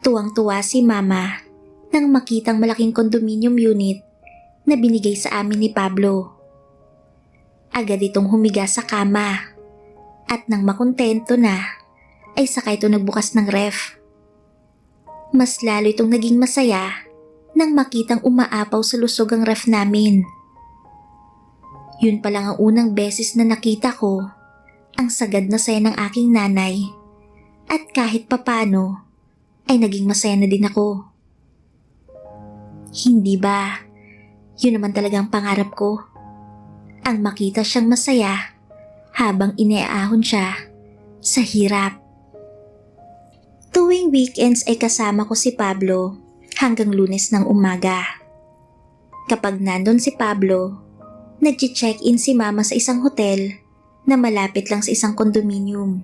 Tuwang-tuwa si Mama nang makitang malaking condominium unit na binigay sa amin ni Pablo. Agad itong humiga sa kama at nang makontento na ay saka ito nagbukas ng ref. Mas lalo itong naging masaya nang makitang umaapaw sa lusog ang ref namin. Yun pa lang ang unang beses na nakita ko ang sagad na saya ng aking nanay at kahit papano ay naging masaya na din ako. Hindi ba? Yun naman talagang pangarap ko. Ang makita siyang masaya habang iniaahon siya sa hirap. Tuwing weekends ay kasama ko si Pablo hanggang Lunes ng umaga. Kapag nandun si Pablo, nag-check-in si Mama sa isang hotel na malapit lang sa isang kondominium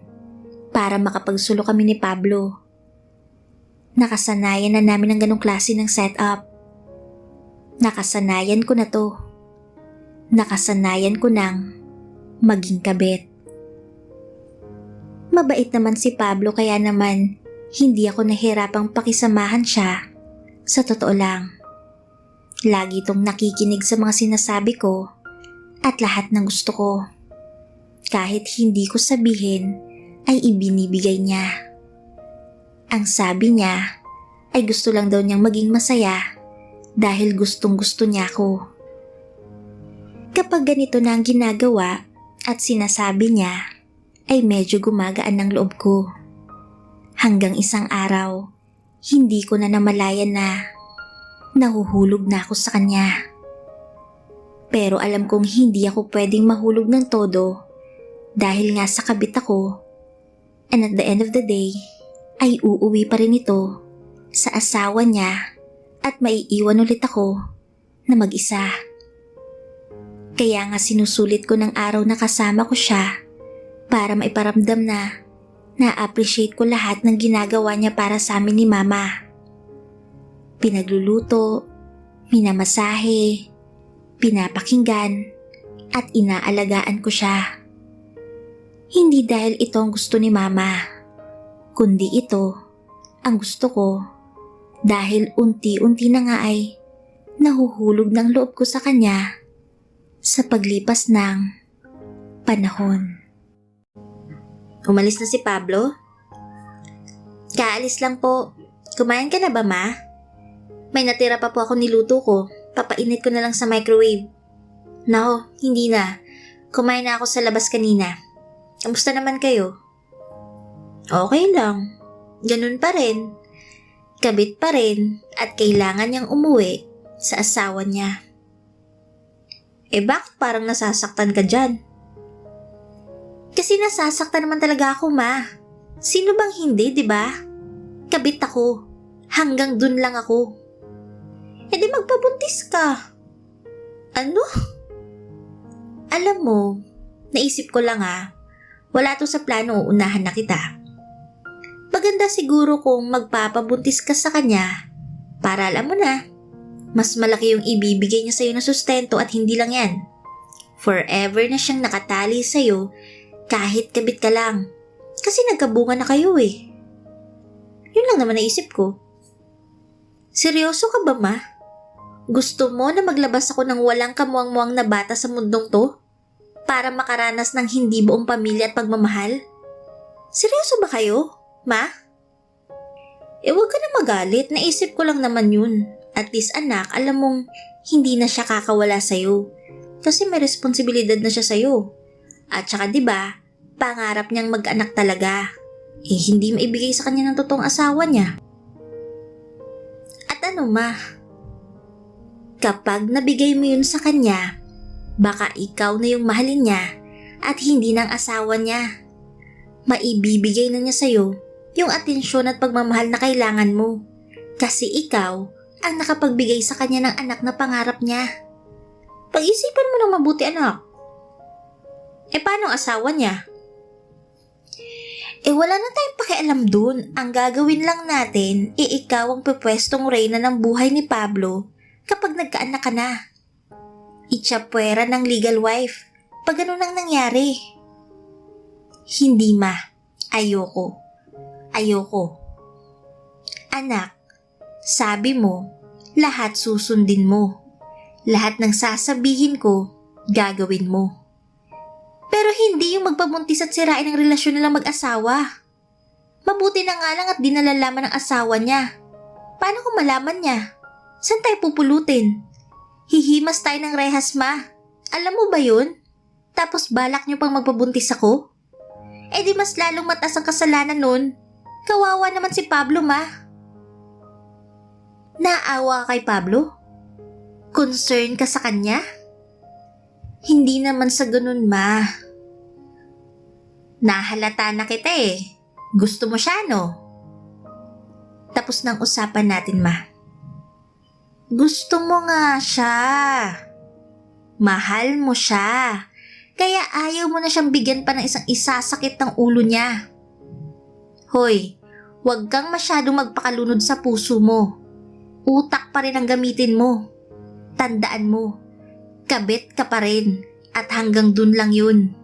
para makapagsulo kami ni Pablo. Nakasanayan na namin ang ganong klase ng setup. Nakasanayan ko na to. Nakasanayan ko nang maging kabit. Mabait naman si Pablo kaya naman hindi ako nahirapang pakisamahan siya. Sa totoo lang, lagi itong nakikinig sa mga sinasabi ko at lahat ng gusto ko. Kahit hindi ko sabihin ay ibinibigay niya. Ang sabi niya ay gusto lang daw niyang maging masaya dahil gustong-gusto niya ako. Kapag ganito na ang ginagawa at sinasabi niya, ay medyo gumagaan ng loob ko. Hanggang isang araw, hindi ko na namalayan na nahuhulog na ako sa kanya. Pero alam kong hindi ako pwedeng mahulog ng todo dahil nga sa kabit ako, and at the end of the day, ay uuwi pa rin ito sa asawa niya at maiiwan ulit ako na mag-isa. Kaya nga sinusulit ko ng araw na kasama ko siya para maiparamdam na na-appreciate ko lahat ng ginagawa niya para sa amin ni Mama. Pinagluluto, minamasahe, pinapakinggan at inaalagaan ko siya. Hindi dahil ito ang gusto ni Mama, kundi ito ang gusto ko dahil unti-unti na nga ay nahuhulog ng loob ko sa kanya sa paglipas ng panahon. Umalis na si Pablo? Kaalis lang po. Kumain ka na ba, Ma? May natira pa po ako niluto ko. Papainit ko na lang sa microwave. Nako, hindi na. Kumain na ako sa labas kanina. Kamusta naman kayo? Okay lang. Ganun pa rin. Kabit pa rin at kailangan niyang umuwi sa asawa niya. Bakit parang nasasaktan ka dyan? Kasi nasasaktan naman talaga ako, Ma. Sino bang hindi, di ba? Kabit ako. Hanggang dun lang ako. Di magpabuntis ka. Ano? Alam mo, naisip ko lang wala to sa plano, uunahan na kita. Maganda siguro kung magpapabuntis ka sa kanya para alam mo na, mas malaki yung ibibigay niya sa'yo na sustento at hindi lang yan. Forever na siyang nakatali sa'yo kahit kabit ka lang. Kasi nagkabunga na kayo Yun lang naman naisip ko. Seryoso ka ba, Ma? Gusto mo na maglabas ako ng walang kamuang-muang na bata sa mundong to? Para makaranas ng hindi buong pamilya at pagmamahal? Seryoso ba kayo, Ma? Huwag ka na magalit. Naisip ko lang naman yun. At least anak, alam mong hindi na siya kakawala sa'yo. Kasi may responsibilidad na siya sa'yo. At saka diba, pangarap niyang mag-anak talaga. Hindi maibigay sa kanya ng totoong asawa niya. At ano, Ma? Kapag nabigay mo yun sa kanya, baka ikaw na yung mahalin niya at hindi ng asawa niya. Maibibigay na niya sa'yo yung atensyon at pagmamahal na kailangan mo. Kasi ikaw ang nakapagbigay sa kanya ng anak na pangarap niya. Pag-isipan mo ng mabuti, anak. Paano ang asawa niya? Wala na tayong pakialam dun. Ang gagawin lang natin, ikaw ang pupwestong reyna ng buhay ni Pablo kapag nagkaanak ka na. Itsapwera ng legal wife pag ganun ang nangyari. Hindi, Ma. Ayoko. Anak, sabi mo, lahat susundin mo. Lahat ng sasabihin ko, gagawin mo. Pero hindi yung magpabuntis at sirain ang relasyon nilang mag-asawa. Mabuti na nga lang at di nalalaman ng asawa niya. Paano kung malaman niya? Saan tayo pupulutin? Hihimas tayo ng rehas, Ma. Alam mo ba yun? Tapos balak niyo pang magpabuntis ako? Di mas lalong mataas ang kasalanan nun. Kawawa naman si Pablo, Ma. Naawa ka kay Pablo? Concern ka sa kanya? Hindi naman sa ganun, Ma. Nahalata na kita Gusto mo siya, no? Tapos ng usapan natin, Ma. Gusto mo nga siya. Mahal mo siya. Kaya ayaw mo na siyang bigyan pa ng isang isasakit ng ulo niya. Hoy, huwag kang masyadong magpakalunod sa puso mo. Utak pa rin ang gamitin mo. Tandaan mo, kabit ka pa rin at hanggang dun lang yun.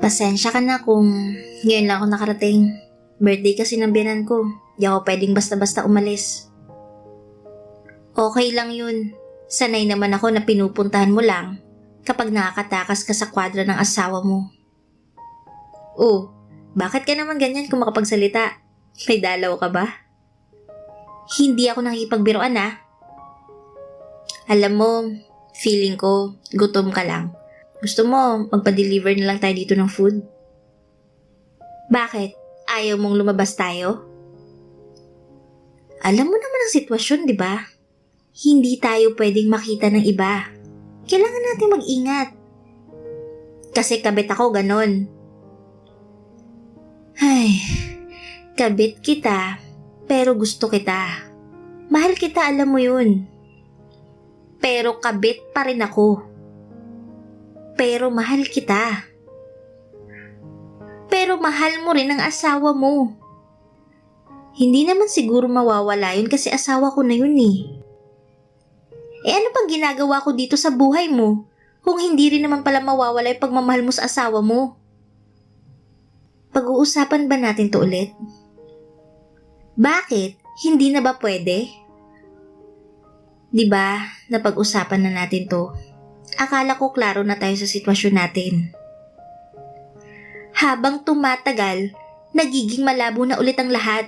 Pasensya ka na kung ngayon lang ako nakarating. Birthday kasi ng biyanan ko. Di ako pwedeng basta-basta umalis. Okay lang yun. Sanay naman ako na pinupuntahan mo lang kapag nakakatakas ka sa kwadra ng asawa mo. Bakit ka naman ganyan kung makapagsalita? May dalaw ka ba? Hindi ako nakikipagbiroan Alam mo, feeling ko gutom ka lang. Gusto mo magpa-deliver na lang tayo dito ng food? Bakit? Ayaw mong lumabas tayo? Alam mo naman ang sitwasyon, di ba? Hindi tayo pwedeng makita ng iba. Kailangan natin mag-ingat. Kasi kabit ako ganon. Ay, kabit kita, pero gusto kita. Mahal kita, alam mo yun. Pero kabit pa rin ako. Pero mahal kita. Pero mahal mo rin ang asawa mo. Hindi naman siguro mawawala yun kasi asawa ko na yun ano pang ginagawa ko dito sa buhay mo kung hindi rin naman pala mawawala yung pagmamahal mo sa asawa mo? Pag-uusapan ba natin to ulit? Bakit? Hindi na ba pwede? Diba, napag-usapan na natin to. Akala ko klaro na tayo sa sitwasyon natin. Habang tumatagal, nagiging malabo na ulit ang lahat.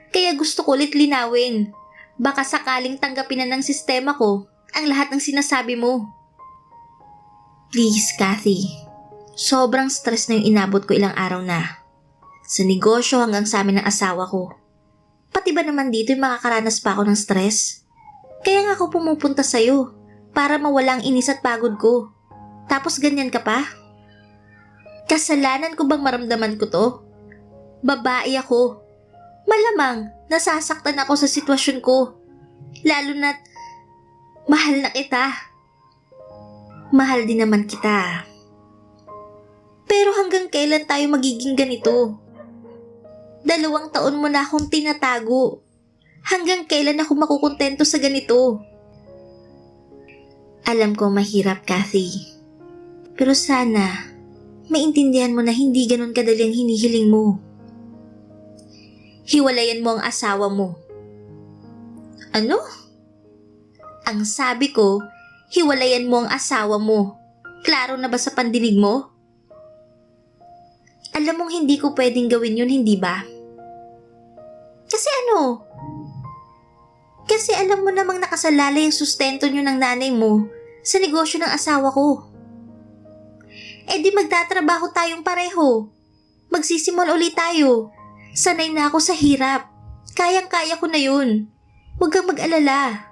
Kaya gusto ko ulit linawin. Baka sakaling tanggapin na ng sistema ko ang lahat ng sinasabi mo. Please, Kathy. Sobrang stress na yung inabot ko ilang araw na. Sa negosyo hanggang sa amin ng asawa ko. Pati ba naman dito yung makakaranas pa ako ng stress? Kaya nga ako pumupunta sa'yo para mawala ang inis at pagod ko. Tapos ganyan ka pa? Kasalanan ko bang maramdaman ko to? Babae ako. Malamang nasasaktan ako sa sitwasyon ko. Lalo na't mahal na kita. Mahal din naman kita. Pero hanggang kailan tayo magiging ganito? 2 taon mo na akong tinatago. Hanggang kailan ako makukontento sa ganito? Alam ko mahirap, Kathy. Pero sana, maintindihan mo na hindi ganun kadali ang hinihiling mo. Hiwalayan mo ang asawa mo. Ano? Ang sabi ko, hiwalayan mo ang asawa mo. Klaro na ba sa pandinig mo? Alam mong hindi ko pwedeng gawin yun, hindi ba? Kasi ano? Kasi alam mo namang nakasalalay ang sustento nyo ng nanay mo sa negosyo ng asawa ko. Eh di magtatrabaho tayong pareho. Magsisimula ulit tayo. Sanay na ako sa hirap. Kayang-kaya ko na yun. Huwag kang mag-alala.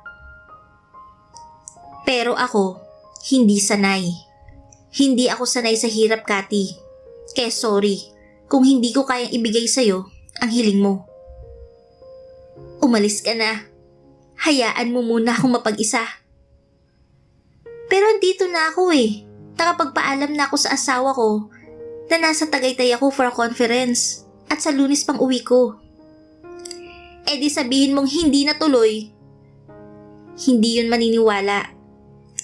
Pero ako, hindi sanay. Hindi ako sanay sa hirap, Kathy. Kaya sorry kung hindi ko kayang ibigay sa'yo ang hiling mo. Umalis ka na. Hayaan mo muna akong mapag-isa. Pero andito na ako eh. Nakapagpaalam na ako sa asawa ko na nasa Tagaytay ako for a conference at sa Lunes pang uwi ko. Eh di sabihin mong hindi natuloy. Hindi yun maniniwala.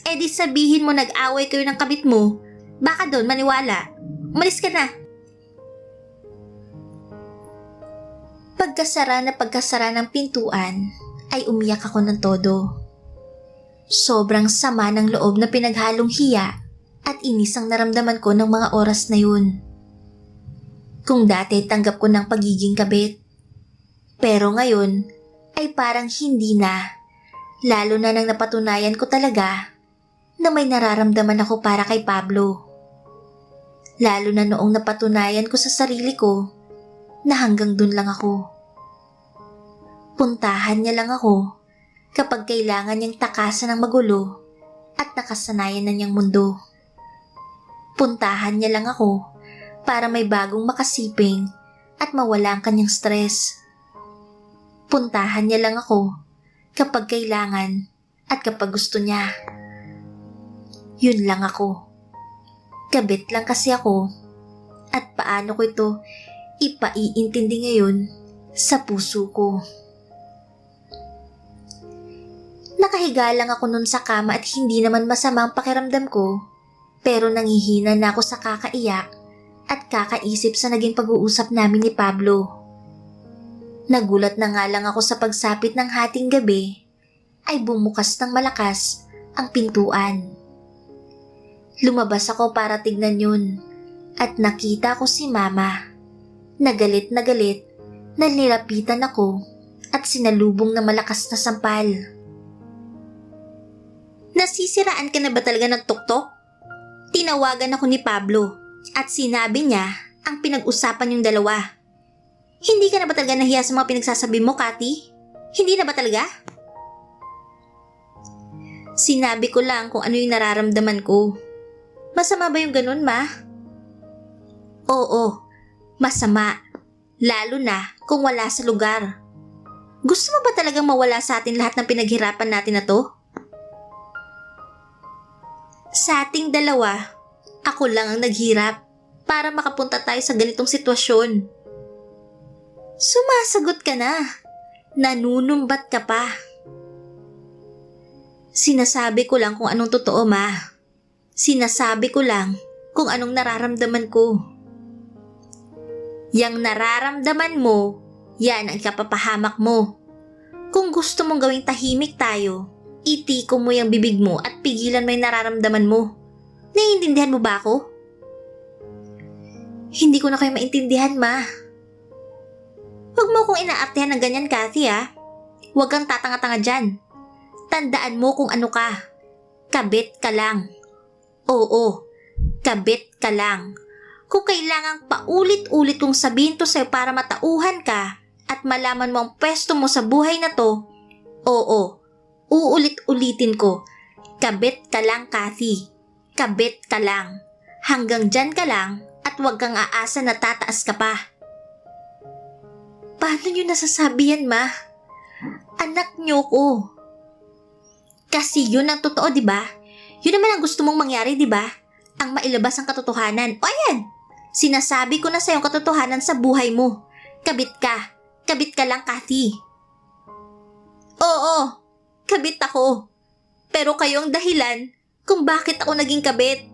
Eh di sabihin mo nag-away kayo ng kabit mo. Baka doon maniwala. Umalis ka na. Pagkasara ng pintuan, ay umiyak ako ng todo. Sobrang sama ng loob na pinaghalong hiya at inis ang naramdaman ko ng mga oras na yun. Kung dati tanggap ko ng pagiging kabit, pero ngayon ay parang hindi na, lalo na nang napatunayan ko talaga na may nararamdaman ako para kay Pablo. Lalo na noong napatunayan ko sa sarili ko na hanggang dun lang ako. Puntahan niya lang ako kapag kailangan niyang takasan ng magulo at nakasanayan na niyang mundo. Puntahan niya lang ako para may bagong makasiping at mawala ang kanyang stress. Puntahan niya lang ako kapag kailangan at kapag gusto niya. Yun lang ako. Kabit lang kasi ako. At paano ko ito ipaiintindi ngayon sa puso ko. Nakahiga lang ako nun sa kama at hindi naman masama ang pakiramdam ko, pero nangihina na ako sa kakaiyak at kakaisip sa naging pag-uusap namin ni Pablo. Nagulat na nga lang ako sa pagsapit ng hating gabi ay bumukas ng malakas ang pintuan. Lumabas ako para tignan yun at nakita ko si Mama. Nagalit na nilapitan ako at sinalubong na malakas na sampal. Nasisiraan ka na ba talaga ng tuktok? Tinawagan ako ni Pablo at sinabi niya ang pinag-usapan yung dalawa. Hindi ka na ba talaga nahiya sa mga pinagsasabi mo, Kathy? Hindi na ba talaga? Sinabi ko lang kung ano yung nararamdaman ko. Masama ba yung ganun, Ma? Oo, masama. Lalo na kung wala sa lugar. Gusto mo ba talagang mawala sa atin lahat ng pinaghirapan natin na to? Sa ating dalawa, ako lang ang naghirap para makapunta tayo sa ganitong sitwasyon. Sumasagot ka na. Nanunumbat ka pa. Sinasabi ko lang kung anong totoo, Ma. Sinasabi ko lang kung anong nararamdaman ko. Yang nararamdaman mo, yan ang kapapahamak mo. Kung gusto mong gawing tahimik tayo, Itiko mo yung bibig mo at pigilan mo yung nararamdaman mo. Naiintindihan mo ba ako? Hindi ko na kayo maintindihan, Ma. Huwag mo akong inaartehan ng ganyan, Kathy, ha? Huwag kang tatanga-tanga dyan. Tandaan mo kung ano ka. Kabit ka lang. Oo, kabit ka lang. Kung kailangang paulit-ulit kong sabihin to sa'yo para matauhan ka at malaman mo ang pwesto mo sa buhay na to, oo, uulit-ulitin ko. Kabit ka lang, Kathy. Kabit ka lang. Hanggang dyan ka lang at huwag kang aasa na tataas ka pa. Paano nyo nasasabi yan, Ma? Anak nyo ko. Kasi yun ang totoo, di ba? Yun naman ang gusto mong mangyari, di ba? Ang mailabas ang katotohanan. O ayan! Sinasabi ko na sa'yo ang katotohanan sa buhay mo. Kabit ka. Kabit ka lang, Kathy. Oo, kabit ako. Pero kayo ang dahilan kung bakit ako naging kabit.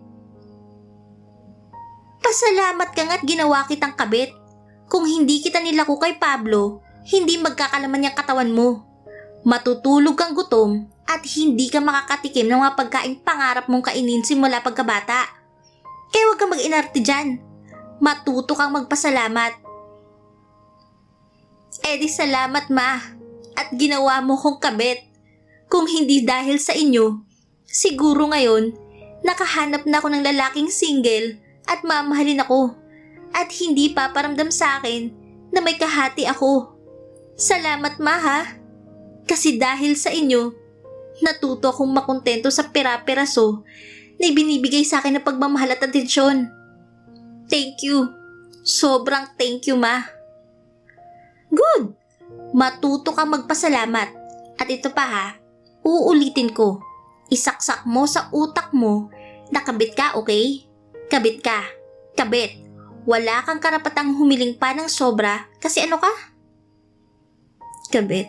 Pasalamat ka nga't ginawa kitang kabit. Kung hindi kita nilako kay Pablo, hindi magkakalaman niyang katawan mo. Matutulog kang gutom at hindi ka makakatikim ng mga pagkaing pangarap mong kainin simula pagkabata. Kaya huwag kang mag-inarte dyan. Matuto kang magpasalamat. Di salamat, Ma. At ginawa mo kong kabit. Kung hindi dahil sa inyo, siguro ngayon, nakahanap na ako ng lalaking single at mamahalin ako. At hindi paparamdam sa akin na may kahati ako. Salamat, Ma, ha? Kasi dahil sa inyo, natuto akong makontento sa pera-peraso na ibinibigay sa akin ng pagmamahal at atensyon. Thank you. Sobrang thank you, Ma. Good. Matuto kang magpasalamat. At ito pa, ha? Uulitin ko. Isaksak mo sa utak mo na kabit ka, okay? Kabit ka. Kabit. Wala kang karapatang humiling pa ng sobra kasi ano ka? Kabit.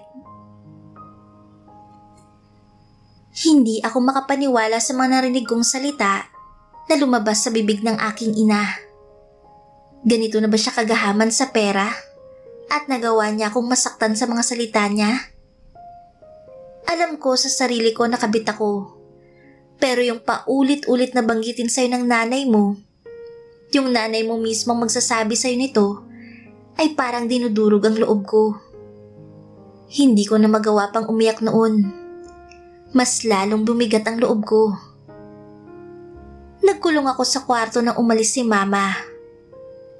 Hindi ako makapaniwala sa mga narinig kong salita na lumabas sa bibig ng aking ina. Ganito na ba siya kagahaman sa pera? At nagawa niya akong masaktan sa mga salita niya? Alam ko sa sarili ko na kabit ako. Pero yung paulit-ulit na banggitin sa'yo ng nanay mo, yung nanay mo mismo magsasabi sa'yo nito, ay parang dinudurog ang loob ko. Hindi ko na magawa pang umiyak noon. Mas lalong bumigat ang loob ko. Nagkulong ako sa kwarto nang umalis si Mama.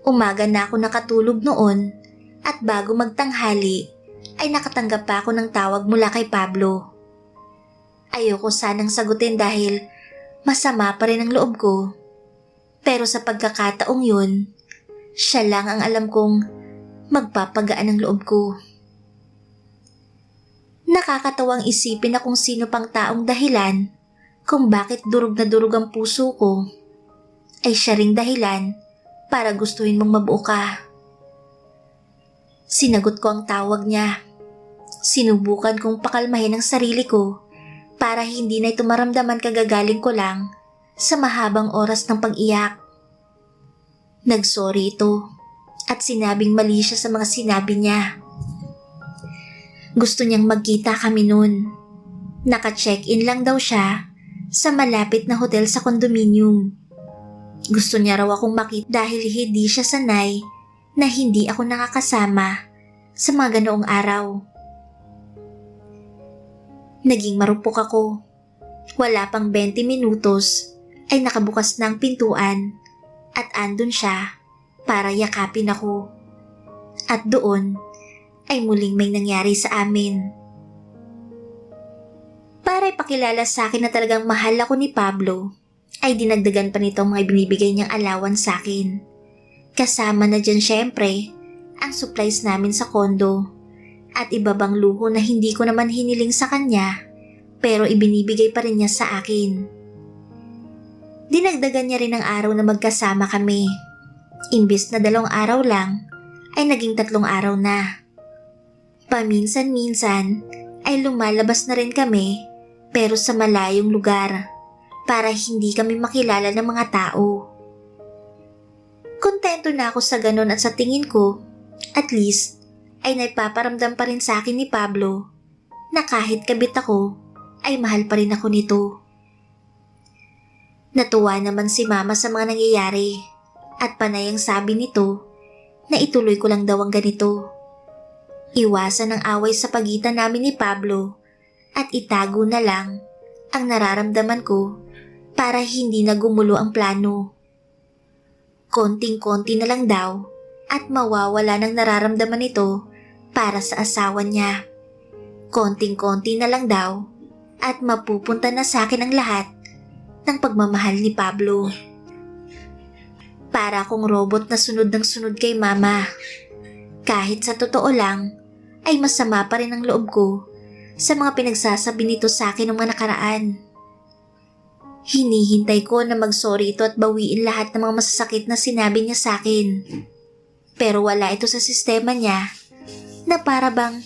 Umaga na ako nakatulog noon at bago magtanghali ay nakatanggap pa ako ng tawag mula kay Pablo. Ayoko sanang sagutin dahil masama pa rin ang loob ko. Pero sa pagkakataong yun, siya lang ang alam kong magpapagaan ang loob ko. Nakakatawang isipin na kung sino pang taong dahilan kung bakit durog na durog ang puso ko, ay siya ring dahilan para gustuhin mong mabuo ka. Sinagot ko ang tawag niya. Sinubukan kong pakalmahin ang sarili ko para hindi na ito maramdaman kagagaling ko lang sa mahabang oras ng pag-iyak. Nagsorry ito at sinabing mali siya sa mga sinabi niya. Gusto niyang magkita kami noon. Naka-check-in lang daw siya sa malapit na hotel sa kondominium. Gusto niya raw akong makita dahil hindi siya sanay na hindi ako nakakasama sa mga ganoong araw. Naging marupok ako. Wala pang 20 minutos ay nakabukas na ang pintuan at andun siya para yakapin ako. At doon ay muling may nangyari sa amin. Para ipakilala sa akin na talagang mahal ako ni Pablo, ay dinagdagan pa nito ang mga binibigay niyang allowance sa akin. Kasama na dyan syempre ang supplies namin sa kondo at iba bang luho na hindi ko naman hiniling sa kanya pero ibinibigay pa rin niya sa akin. Dinagdagan niya rin ang araw na magkasama kami. Imbis na 2 araw lang, ay naging 3 araw na. Paminsan-minsan ay lumalabas na rin kami pero sa malayong lugar para hindi kami makilala ng mga tao. Kontento na ako sa ganon at sa tingin ko, at least ay naipaparamdam pa rin sa akin ni Pablo na kahit kabit ako, ay mahal pa rin ako nito. Natuwa naman si Mama sa mga nangyayari at panay ang sabi nito na ituloy ko lang daw ang ganito. Iwasan ang away sa pagitan namin ni Pablo at itago na lang ang nararamdaman ko para hindi na gumulo ang plano. Konting-konti na lang daw at mawawala ng nararamdaman nito para sa asawa niya. Konting-konti na lang daw at mapupunta na sa akin ang lahat ng pagmamahal ni Pablo. Para akong robot na sunod ng sunod kay Mama. Kahit sa totoo lang ay masama pa rin ang loob ko sa mga pinagsasabi nito sa akin ng mga nakaraan. Hinihintay ko na mag-sorry ito at bawiin lahat ng mga masasakit na sinabi niya sa akin. Pero wala ito sa sistema niya na para bang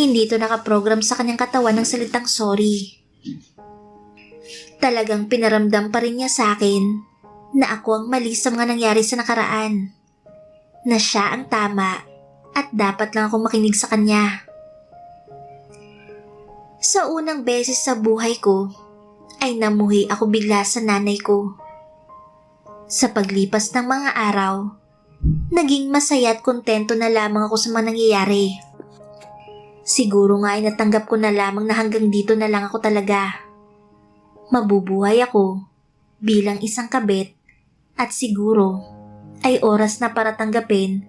hindi ito nakaprogram sa kanyang katawan ng salitang sorry. Talagang pinaramdam pa rin niya sa akin na ako ang mali sa mga nangyari sa nakaraan. Na siya ang tama at dapat lang akong makinig sa kanya. Sa unang beses sa buhay ko, ay namuhi ako bigla sa nanay ko. Sa paglipas ng mga araw, naging masaya at kontento na lamang ako sa mga nangyayari. Siguro nga ay natanggap ko na lamang na hanggang dito na lang ako talaga. Mabubuhay ako bilang isang kabit at siguro ay oras na para tanggapin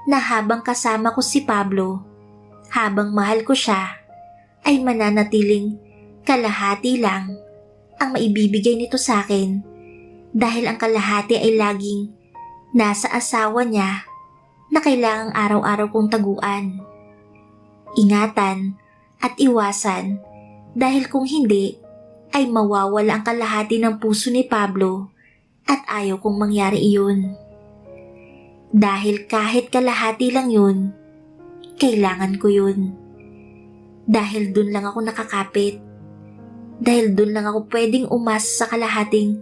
na habang kasama ko si Pablo, habang mahal ko siya, ay mananatiling kalahati lang ang maibibigay nito sa akin dahil ang kalahati ay laging nasa asawa niya na kailangang araw-araw kong taguan. Ingatan at iwasan dahil kung hindi ay mawawala ang kalahati ng puso ni Pablo at ayaw kong mangyari iyon. Dahil kahit kalahati lang yun, kailangan ko yun. Dahil dun lang ako nakakapit. Dahil dun lang ako pwedeng umasa sa kalahating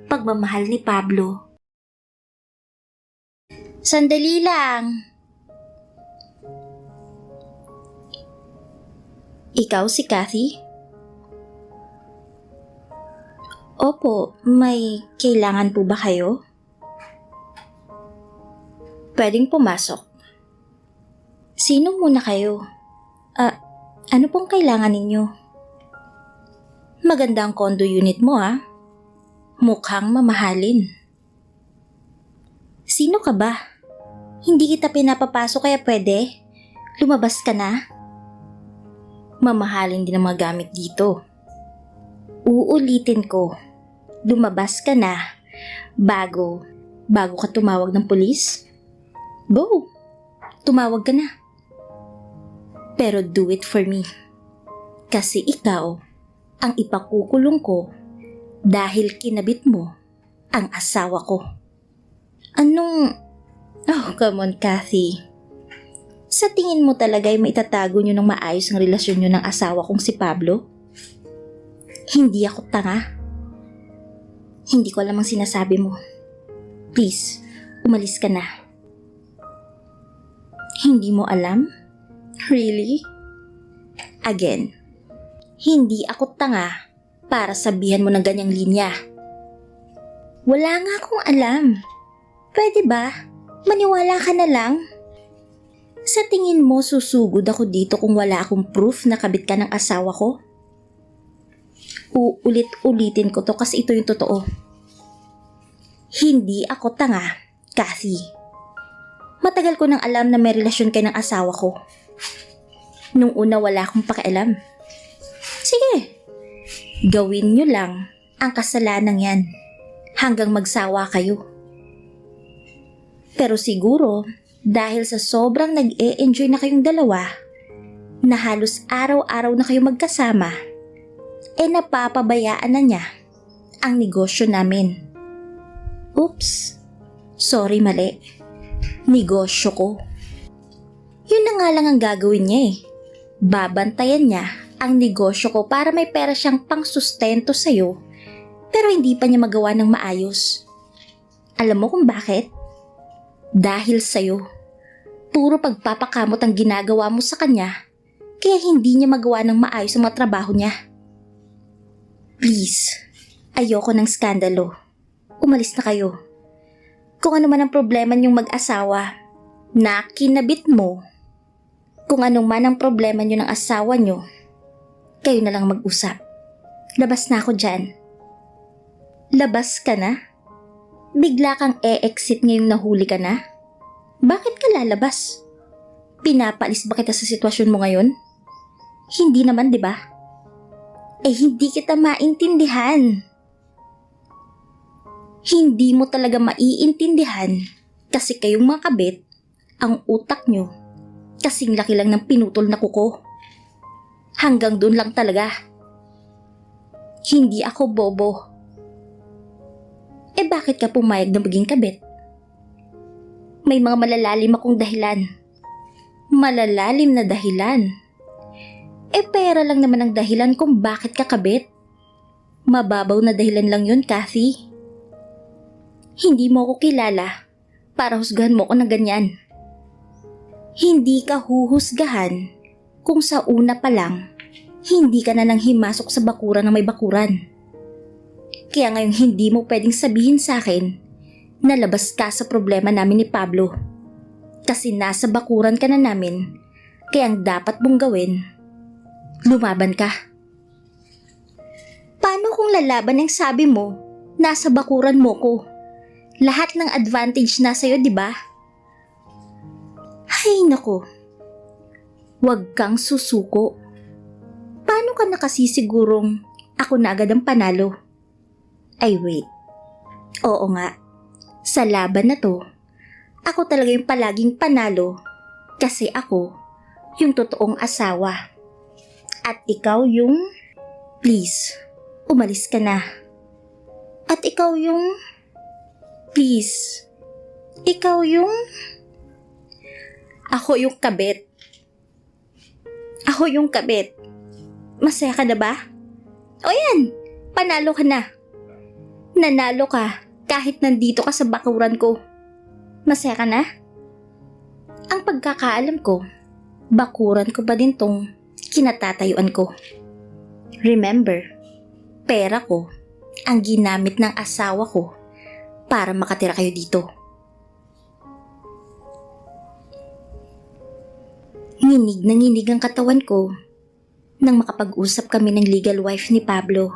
pagmamahal ni Pablo. Sandali lang. Ikaw si Kathy? Opo, may kailangan po ba kayo? Pwedeng pumasok. Sino muna kayo? Ano pong kailangan ninyo? Maganda ang condo unit mo Mukhang mamahalin. Sino ka ba? Hindi kita pinapapasok kaya pwede? Lumabas ka na? Mamahalin din ang mga gamit dito. Uulitin ko. Lumabas ka na bago ka tumawag ng pulis? Go! Tumawag ka na. Pero do it for me. Kasi ikaw ang ipakukulong ko dahil kinabit mo ang asawa ko. Anong... Oh, come on, Kathy. Sa tingin mo talaga ay maitatago nyo ng maayos ang relasyon nyo ng asawa kong si Pablo? Hindi ako tanga. Hindi ko alam ang sinasabi mo. Please, umalis ka na. Hindi mo alam? Really? Again, hindi ako tanga para sabihan mo ng ganyang linya. Wala nga akong alam. Pwede ba? Maniwala ka na lang. Sa tingin mo susugod ako dito kung wala akong proof na kabit ka ng asawa ko? Uulit-ulitin ko to kasi ito yung totoo. Hindi ako tanga, Kathy. Matagal ko nang alam na may relasyon kayo ng asawa ko. Nung una wala akong pakialam. Sige, gawin nyo lang ang kasalanan yan hanggang magsawa kayo. Pero siguro, dahil sa sobrang nag-e-enjoy na kayong dalawa, na halos araw-araw na kayo magkasama, napapabayaan na niya ang negosyo namin. Oops, sorry mali. Negosyo ko. Yun na nga lang ang gagawin niya Babantayan niya ang negosyo ko para may pera siyang pangsustento sa'yo, pero hindi pa niya magawa ng maayos. Alam mo kung bakit? Dahil sa'yo. Puro pagpapakamot ang ginagawa mo sa kanya, kaya hindi niya magawa ng maayos ang mga trabaho niya. Please, ayoko ng skandalo. Umalis na kayo. Kung ano man ang problema niyong mag-asawa na kinabit mo, kung ano man ang problema niyo ng asawa niyo, kayo na lang mag-usap. Labas na ako dyan. Labas ka na? Bigla kang e-exit ngayong nahuli ka na? Bakit ka lalabas? Pinapaalis ba kita sa sitwasyon mo ngayon? Hindi naman, di ba? Hindi kita maintindihan. Hindi mo talaga maiintindihan kasi kayong mga kabit, ang utak nyo, kasing laki lang ng pinutol na kuko. Hanggang dun lang talaga. Hindi ako bobo. Bakit ka pumayag na maging kabit? May mga malalalim akong dahilan. Malalalim na dahilan. Pera lang naman ang dahilan kung bakit ka kabit. Mababaw na dahilan lang yun, Kathy. Hindi mo ako kilala para husgahan mo ko ng ganyan. Hindi ka huhusgahan kung sa una pa lang, hindi ka na nang himasok sa bakuran na may bakuran. Kaya ngayon hindi mo pwedeng sabihin sa akin na labas ka sa problema namin ni Pablo. Kasi nasa bakuran ka na namin, kaya ang dapat mong gawin, lumaban ka. Paano kung lalaban ang sabi mo, nasa bakuran mo ko? Lahat ng advantage na sa'yo, di ba? Ay nako, huwag kang susuko. Paano ka nakasisigurong ako na agad ang panalo? Ay wait, oo nga, sa laban na to, ako talaga yung palaging panalo kasi ako yung totoong asawa. At ikaw yung, please, umalis ka na. At ikaw yung, please, ikaw yung, ako yung kabit. Ako yung kabit. Masaya ka na ba? O yan, panalo ka na. Nanalo ka kahit nandito ka sa bakuran ko. Masaya ka na? Ang pagkakaalam ko, bakuran ko ba din tong kinatatayuan ko? Remember, pera ko ang ginamit ng asawa ko para makatira kayo dito. Nginig na nginig ang katawan ko nang makapag-usap kami ng legal wife ni Pablo.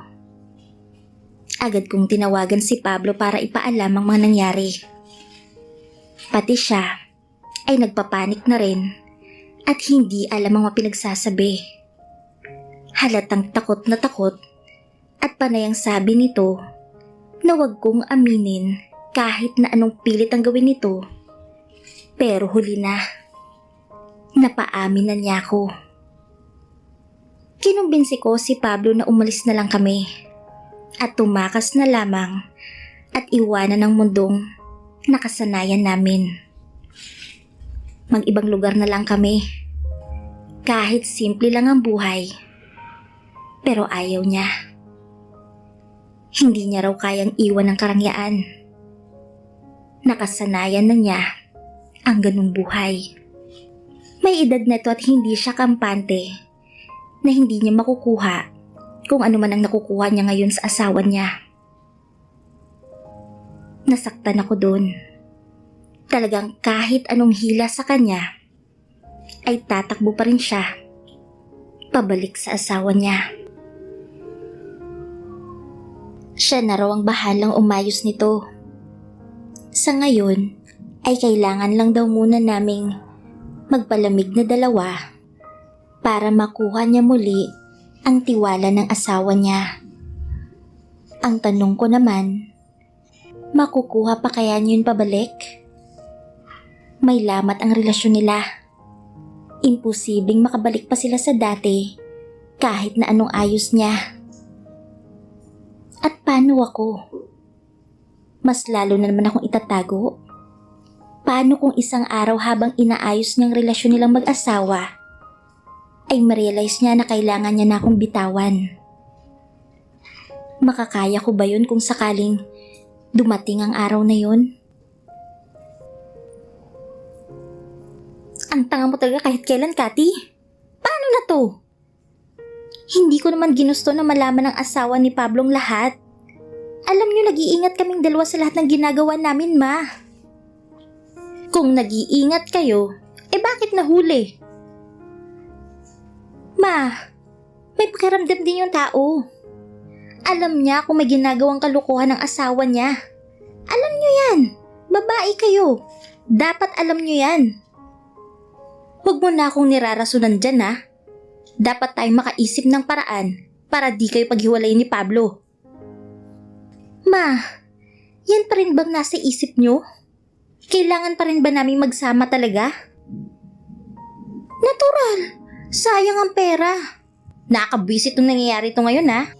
Agad kong tinawagan si Pablo para ipaalam ang mga nangyari. Pati siya ay nagpapanik na rin at hindi alam ang mga pinagsasabi. Halatang takot at panay ang sabi nito na wag kong aminin kahit na anong pilit ang gawin nito. Pero huli na, napaamin na niya ako. Kinumbinsi ko si Pablo na umalis na lang kami at tumakas na lamang at iwanan ang mundong nakasanayan namin. Mag-ibang lugar na lang kami. Kahit simple lang ang buhay. Pero ayaw niya. Hindi niya raw kayang iwan ng karangyaan. Nakasanayan na niya ang ganung buhay. May edad na to at hindi siya kampante na hindi niya makukuha kung ano man ang nakukuha niya ngayon sa asawa niya. Nasaktan ako doon. Talagang kahit anong hila sa kanya, ay tatakbo pa rin siya pabalik sa asawa niya. Siya na raw ang bahalang umayos nito. Sa ngayon, ay kailangan lang daw muna naming magpalamig na dalawa para makuha niya muli ang tiwala ng asawa niya. Ang tanong ko naman, makukuha pa kaya niyo yun pabalik? May lamat ang relasyon nila. Imposibleng makabalik pa sila sa dati kahit na anong ayos niya. At paano ako? Mas lalo na naman akong itatago. Paano kung isang araw habang inaayos niyang relasyon nilang mag-asawa, ay ma-realize niya na kailangan niya na akong bitawan? Makakaya ko ba yun kung sakaling dumating ang araw na yun? Ang tanga mo talaga kahit kailan, Cathy. Paano na to? Hindi ko naman ginusto na malaman ng asawa ni Pablong lahat. Alam niyo, nag-iingat kaming dalawa sa lahat ng ginagawa namin, Ma. Kung nag-iingat kayo, bakit nahuli? Ma, may pakiramdam din yung tao. Alam niya kung may ginagawang kalukuhan ng asawa niya. Alam niyo yan. Babae kayo. Dapat alam niyo yan. Huwag mo na akong nirarasunan dyan, ha? Dapat tayong makaisip ng paraan para di kayo paghiwalay ni Pablo. Ma, yan pa rin bang nasa isip niyo? Kailangan pa rin ba namin magsama talaga? Natural. Sayang ang pera. Nakakabwisit itong nangyayari ito ngayon, ha?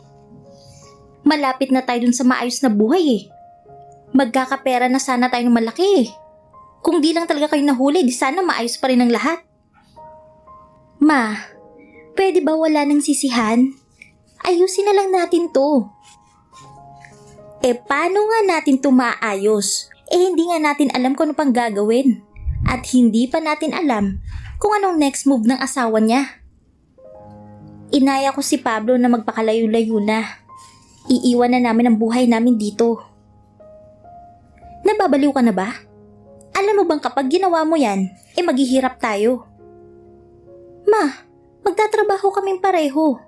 Malapit na tayo dun sa maayos na buhay, eh. Magkakapera na sana tayo ng malaki, eh. Kung di lang talaga kayo nahuli, di sana maayos pa rin ang lahat. Ma, pwede ba wala nang sisihan? Ayusin na lang natin to. Paano nga natin to maayos? Hindi nga natin alam kung ano pang gagawin. At hindi pa natin alam kung anong next move ng asawa niya. Inaya ko si Pablo na magpakalayo-layo na. Iiwan na namin ang buhay namin dito. Nababaliw ka na ba? Alam mo bang kapag ginawa mo yan, maghihirap tayo. Ma, magtatrabaho kaming pareho.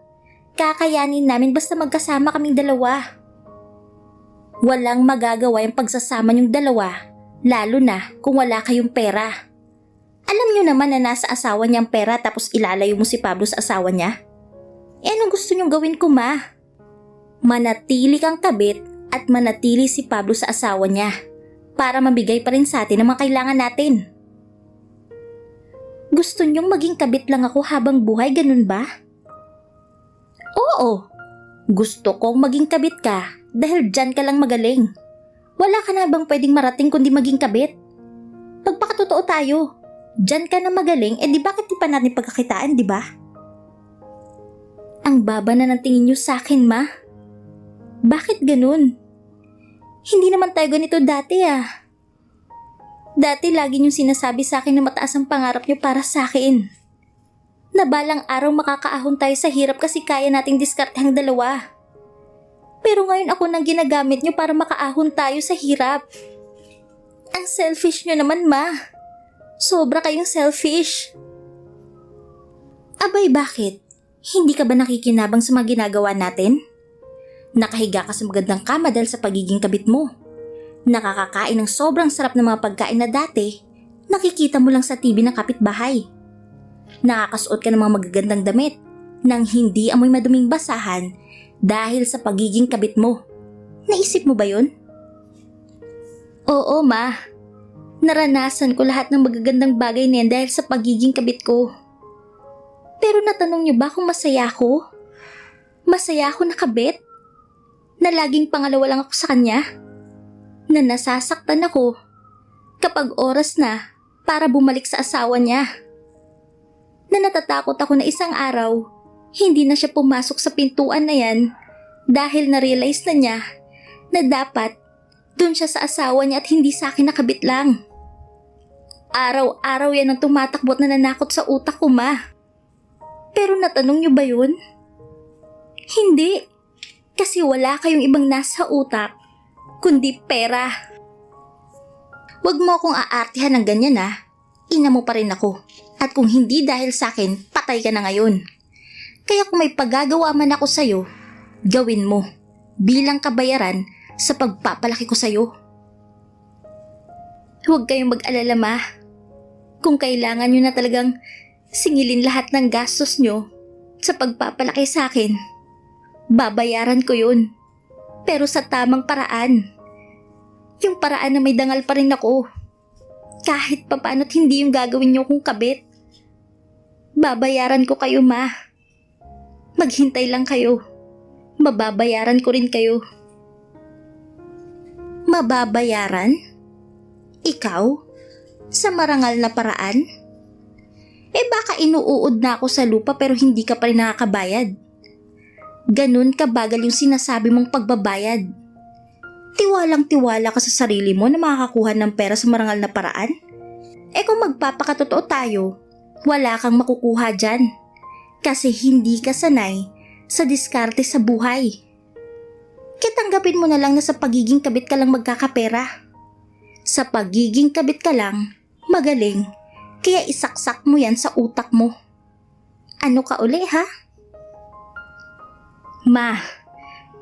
Kakayanin namin basta magkasama kaming dalawa. Walang magagawa yung pagsasama niyong dalawa, lalo na kung wala kayong pera. Alam niyo naman na nasa asawa niya ang pera tapos ilalayo mo si Pablo sa asawa niya? Anong gusto niyong gawin ko, Ma? Manatili kang kabit at manatili si Pablo sa asawa niya para mabigay pa rin sa atin ang mga kailangan natin. Gusto niyong maging kabit lang ako habang buhay, ganun ba? Oo, gusto kong maging kabit ka dahil dyan ka lang magaling. Wala ka na bang pwedeng marating kundi maging kabit? Pagpakatotoo tayo, dyan ka na magaling, di bakit di pa natin pagkakitaan, di ba? Ang baba na ng tingin niyo sa akin, Ma. Bakit ganun? Hindi naman tayo ganito dati, ah. Dati lagi niyong sinasabi sa akin na mataas ang pangarap niyo para sa akin. Na balang araw makakaahon tayo sa hirap kasi kaya nating diskartehang dalawa. Pero ngayon ako nang ginagamit niyo para makaahon tayo sa hirap. Ang selfish niyo naman, Ma. Sobra kayong selfish. Abay, bakit? Hindi ka ba nakikinabang sa mga ginagawa natin? Nakahiga ka sa magandang kama dahil sa pagiging kabit mo. Nakakakain ng sobrang sarap ng mga pagkain na dati, nakikita mo lang sa TV ng kapitbahay. Nakakasuot ka ng mga magagandang damit nang hindi amoy maduming basahan dahil sa pagiging kabit mo. Naisip mo ba yun? Oo, Ma. Naranasan ko lahat ng magagandang bagay na yan dahil sa pagiging kabit ko. Pero natanong niyo ba kung masaya ako? Masaya ako na kabit? Na laging pangalawa lang ako sa kanya? Na nasasaktan ako kapag oras na para bumalik sa asawa niya? Na natatakot ako na isang araw, hindi na siya pumasok sa pintuan na yan dahil na-realize na niya na dapat dun siya sa asawa niya at hindi sa akin nakabit lang. Araw-araw yan ang tumatakbo at nananakot sa utak ko, Ma. Pero natanong niyo ba yun? Hindi. Kasi wala kayong ibang nasa utak, kundi pera. Huwag mo akong aartihan ng ganyan, ha. Ina mo pa rin ako. At kung hindi dahil sa akin, patay ka na ngayon. Kaya kung may paggagawa man ako sa'yo, gawin mo bilang kabayaran sa pagpapalaki ko sa'yo. Huwag kayong mag-alala, Ma. Kung kailangan nyo na talagang singilin lahat ng gastos nyo sa pagpapalaki sa akin, babayaran ko yun. Pero sa tamang paraan. Yung paraan na may dangal pa rin ako. Kahit papaano't hindi yung gagawin nyo kung kabit. Babayaran ko kayo, Ma. Maghintay lang kayo. Mababayaran ko rin kayo. Mababayaran? Ikaw? Sa marangal na paraan? Baka inuuod na ako sa lupa pero hindi ka pa rin nakakabayad. Ganun kabagal yung sinasabi mong pagbabayad. Tiwalang-tiwala ka sa sarili mo na makakakuha ng pera sa marangal na paraan? Kung magpapakatotoo tayo, wala kang makukuha dyan. Kasi hindi ka sanay sa diskarte sa buhay. Kaya tanggapin mo na lang na sa pagiging kabit ka lang magkakapera. Sa pagiging kabit ka lang, magaling, kaya isaksak mo yan sa utak mo. Ano ka uli ha? Ma,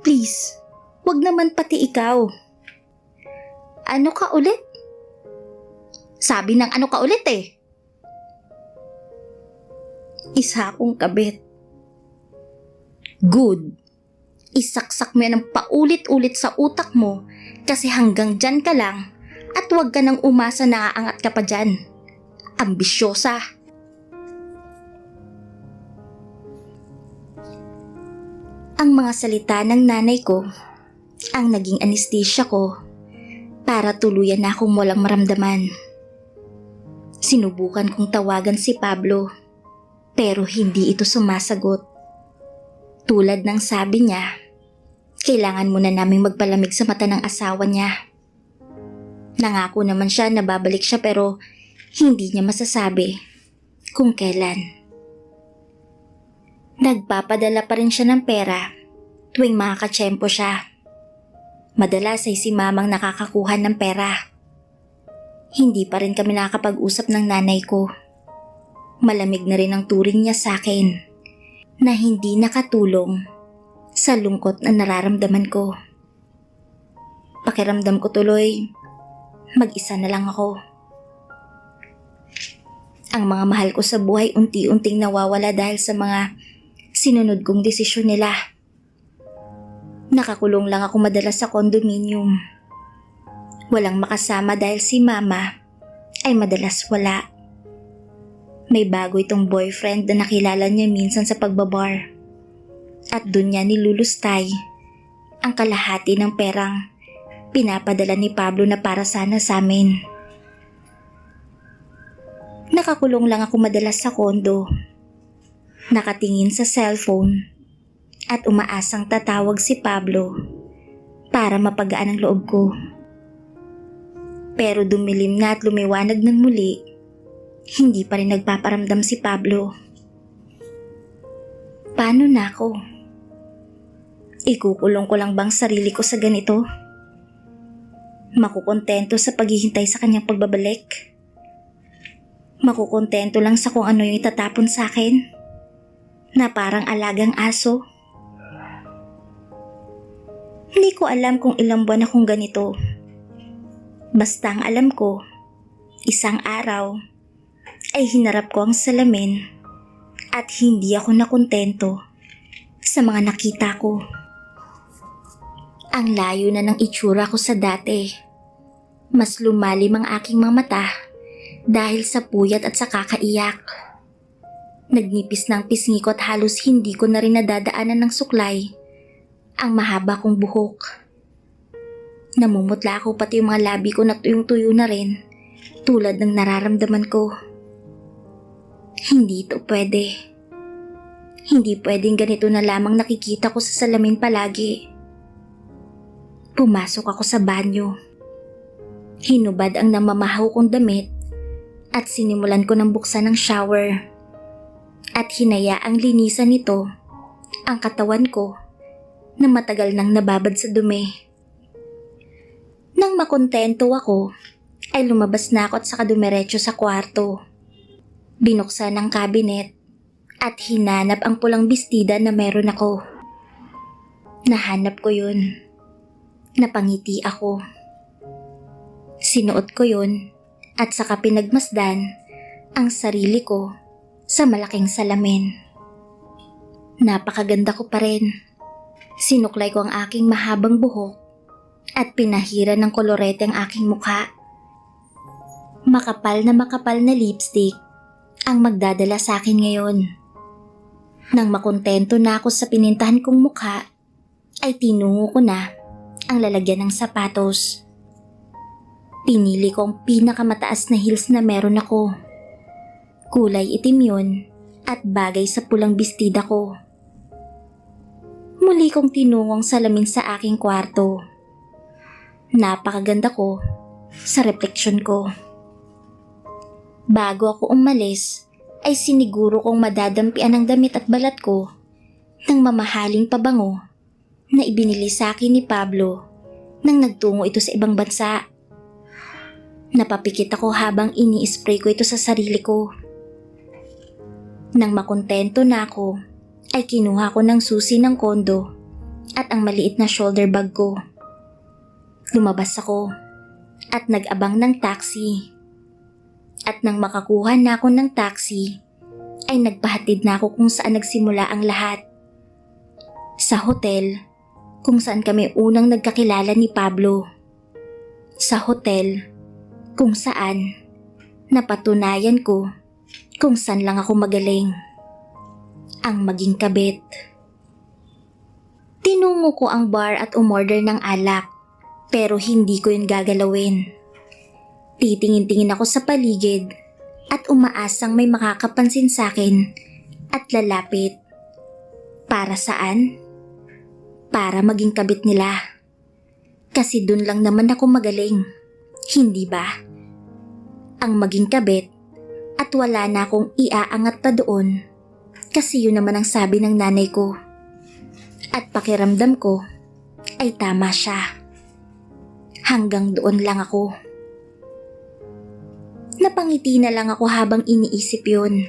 please, wag naman pati ikaw. Ano ka ulit? Sabi ng ano ka ulit eh. Isa akong kabit. Good. Isaksak mo yan ng paulit-ulit sa utak mo kasi hanggang dyan ka lang at huwag ka nang umasa na aangat ka pa dyan. Ambisyosa. Ang mga salita ng nanay ko ang naging anesthesia ko para tuluyan na akong walang maramdaman. Sinubukan kong tawagan si Pablo pero hindi ito sumasagot. Tulad ng sabi niya, kailangan muna naming magpalamig sa mata ng asawa niya. Nangako naman siya na babalik siya pero hindi niya masasabi kung kailan. Nagpapadala pa rin siya ng pera tuwing makakatsyempo siya. Madalas ay si mamang nakakakuha ng pera. Hindi pa rin kami nakakapag-usap ng nanay ko. Malamig na rin ang turing niya sa akin na hindi nakatulong sa lungkot na nararamdaman ko. Pakiramdam ko tuloy, mag-isa na lang ako. Ang mga mahal ko sa buhay unti-unting nawawala dahil sa mga sinunod kong desisyon nila. Nakakulong lang ako madalas sa condominium. Walang makasama dahil si mama ay madalas wala. May bago itong boyfriend na nakilala niya minsan sa pagbabar. At dun niya nilulustay ang kalahati ng perang pinapadala ni Pablo na para sana sa amin. Nakakulong lang ako madalas sa kondo. Nakatingin sa cellphone at umaasang tatawag si Pablo para mapagaan ang loob ko. Pero dumilim na at lumiwanag ng muli, hindi pa rin nagpaparamdam si Pablo. Paano na ako? Ikukulong ko lang bang sarili ko sa ganito? Makukontento sa paghihintay sa kanyang pagbabalik? Makukontento lang sa kung ano yung itatapon sa akin? Na parang alagang aso? Hindi ko alam kung ilang buwan akong ganito. Basta ang alam ko, isang araw ay hinarap ko ang salamin at hindi ako nakontento sa mga nakita ko. Ang layo na ng itsura ko sa dati. Mas lumalim ang aking mga mata dahil sa puyat at sa kakaiyak. Nagnipis ng pisngi ko at halos hindi ko na rin nadadaanan ng suklay ang mahaba kong buhok. Namumutla ako pati yung mga labi ko na tuyong-tuyo na rin tulad ng nararamdaman ko. Hindi ito pwede. Hindi pwedeng ganito na lamang nakikita ko sa salamin palagi. Pumasok ako sa banyo. Hinubad ang namamahaw kong damit at sinimulan ko ng buksan ng shower. At hinayaang linisan nito ang katawan ko na matagal nang nababad sa dumi. Nang makontento ako, ay lumabas na ako at saka dumiretso sa kwarto. Binuksan ang cabinet at hinanap ang pulang bestida na meron ako. Nahanap ko yun. Napangiti ako. Sinuot ko yun at saka pinagmasdan ang sarili ko sa malaking salamin. Napakaganda ko pa rin. Sinuklay ko ang aking mahabang buhok at pinahiran ng kolorete ang aking mukha. Makapal na lipstick ang magdadala sa akin ngayon. Nang makontento na ako sa pinintahan kong mukha, ay tinungo ko na ang lalagyan ng sapatos. Pinili ko ang pinakamataas na heels na meron ako. Kulay itim yun at bagay sa pulang bestida ko. Muli kong tinungong salamin sa aking kwarto. Napakaganda ko sa refleksyon ko. Bago ako umalis, ay siniguro kong madadampian ang damit at balat ko ng mamahaling pabango na ibinili sa akin ni Pablo nang nagtungo ito sa ibang bansa. Napapikit ako habang ini-spray ko ito sa sarili ko. Nang makontento na ako, ay kinuha ko ng susi ng kondo at ang maliit na shoulder bag ko. Lumabas ako at nag-abang ng taxi. At nang makakuha na ako ng taxi, ay nagpahatid na ako kung saan nagsimula ang lahat. Sa hotel, kung saan kami unang nagkakilala ni Pablo. Sa hotel, kung saan napatunayan ko kung saan lang ako magaling. Ang maging kabit. Tinungo ko ang bar at umorder ng alak, pero hindi ko yun gagalawin. Titingin-tingin ako sa paligid at umaasang may makakapansin sa akin at lalapit. Para saan? Para maging kabit nila. Kasi dun lang naman ako magaling, hindi ba? Ang maging kabit at wala na akong iaangat pa doon kasi yun naman ang sabi ng nanay ko. At pakiramdam ko ay tama siya. Hanggang doon lang ako. Napangiti na lang ako habang iniisip yun.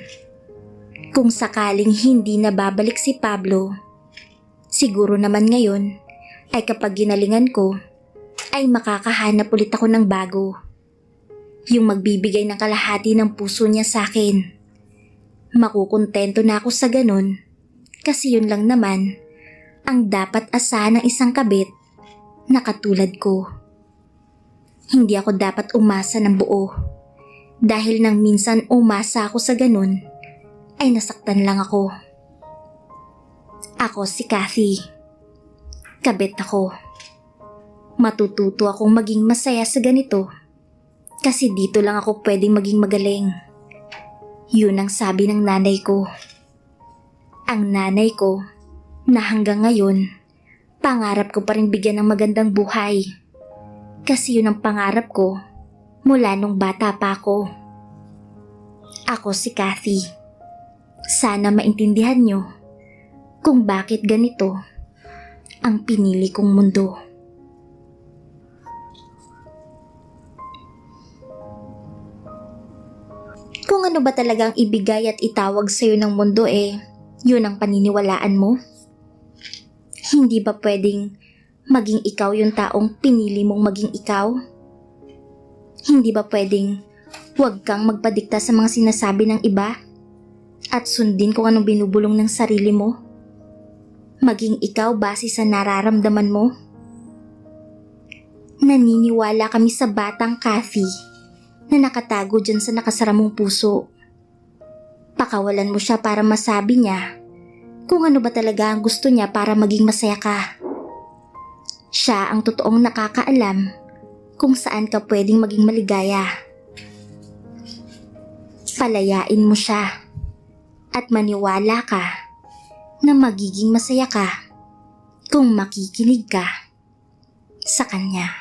Kung sakaling hindi na babalik si Pablo, siguro naman ngayon ay kapag ginalingan ko ay makakahanap ulit ako ng bago. Yung magbibigay ng kalahati ng puso niya sa akin. Makukontento na ako sa ganun kasi yun lang naman ang dapat asahan ng isang kabit na katulad ko. Hindi ako dapat umasa ng buo dahil nang minsan umasa ako sa ganun ay nasaktan lang ako. Ako si Kathy. Kabit ako. Matututo akong maging masaya sa ganito kasi dito lang ako pwedeng maging magaling. Yun ang sabi ng nanay ko. Ang nanay ko na hanggang ngayon pangarap ko pa rin bigyan ng magandang buhay. Kasi yun ang pangarap ko mula nung bata pa ako. Ako si Kathy. Sana maintindihan nyo kung bakit ganito ang pinili kong mundo. Kung ano ba talagang ibigay at itawag sa'yo ng mundo yun ang paniniwalaan mo? Hindi ba pwedeng maging ikaw yung taong pinili mong maging ikaw? Hindi ba pwedeng huwag kang magpadikta sa mga sinasabi ng iba at sundin kung anong binubulong ng sarili mo? Maging ikaw base sa nararamdaman mo? Naniniwala kami sa batang Kathy na nakatago dyan sa nakasaramong puso. Pakawalan mo siya para masabi niya kung ano ba talaga ang gusto niya para maging masaya ka. Siya ang totoong nakakaalam kung saan ka pwedeng maging maligaya. Palayain mo siya at maniwala ka na magiging masaya ka kung makikinig ka sa kanya.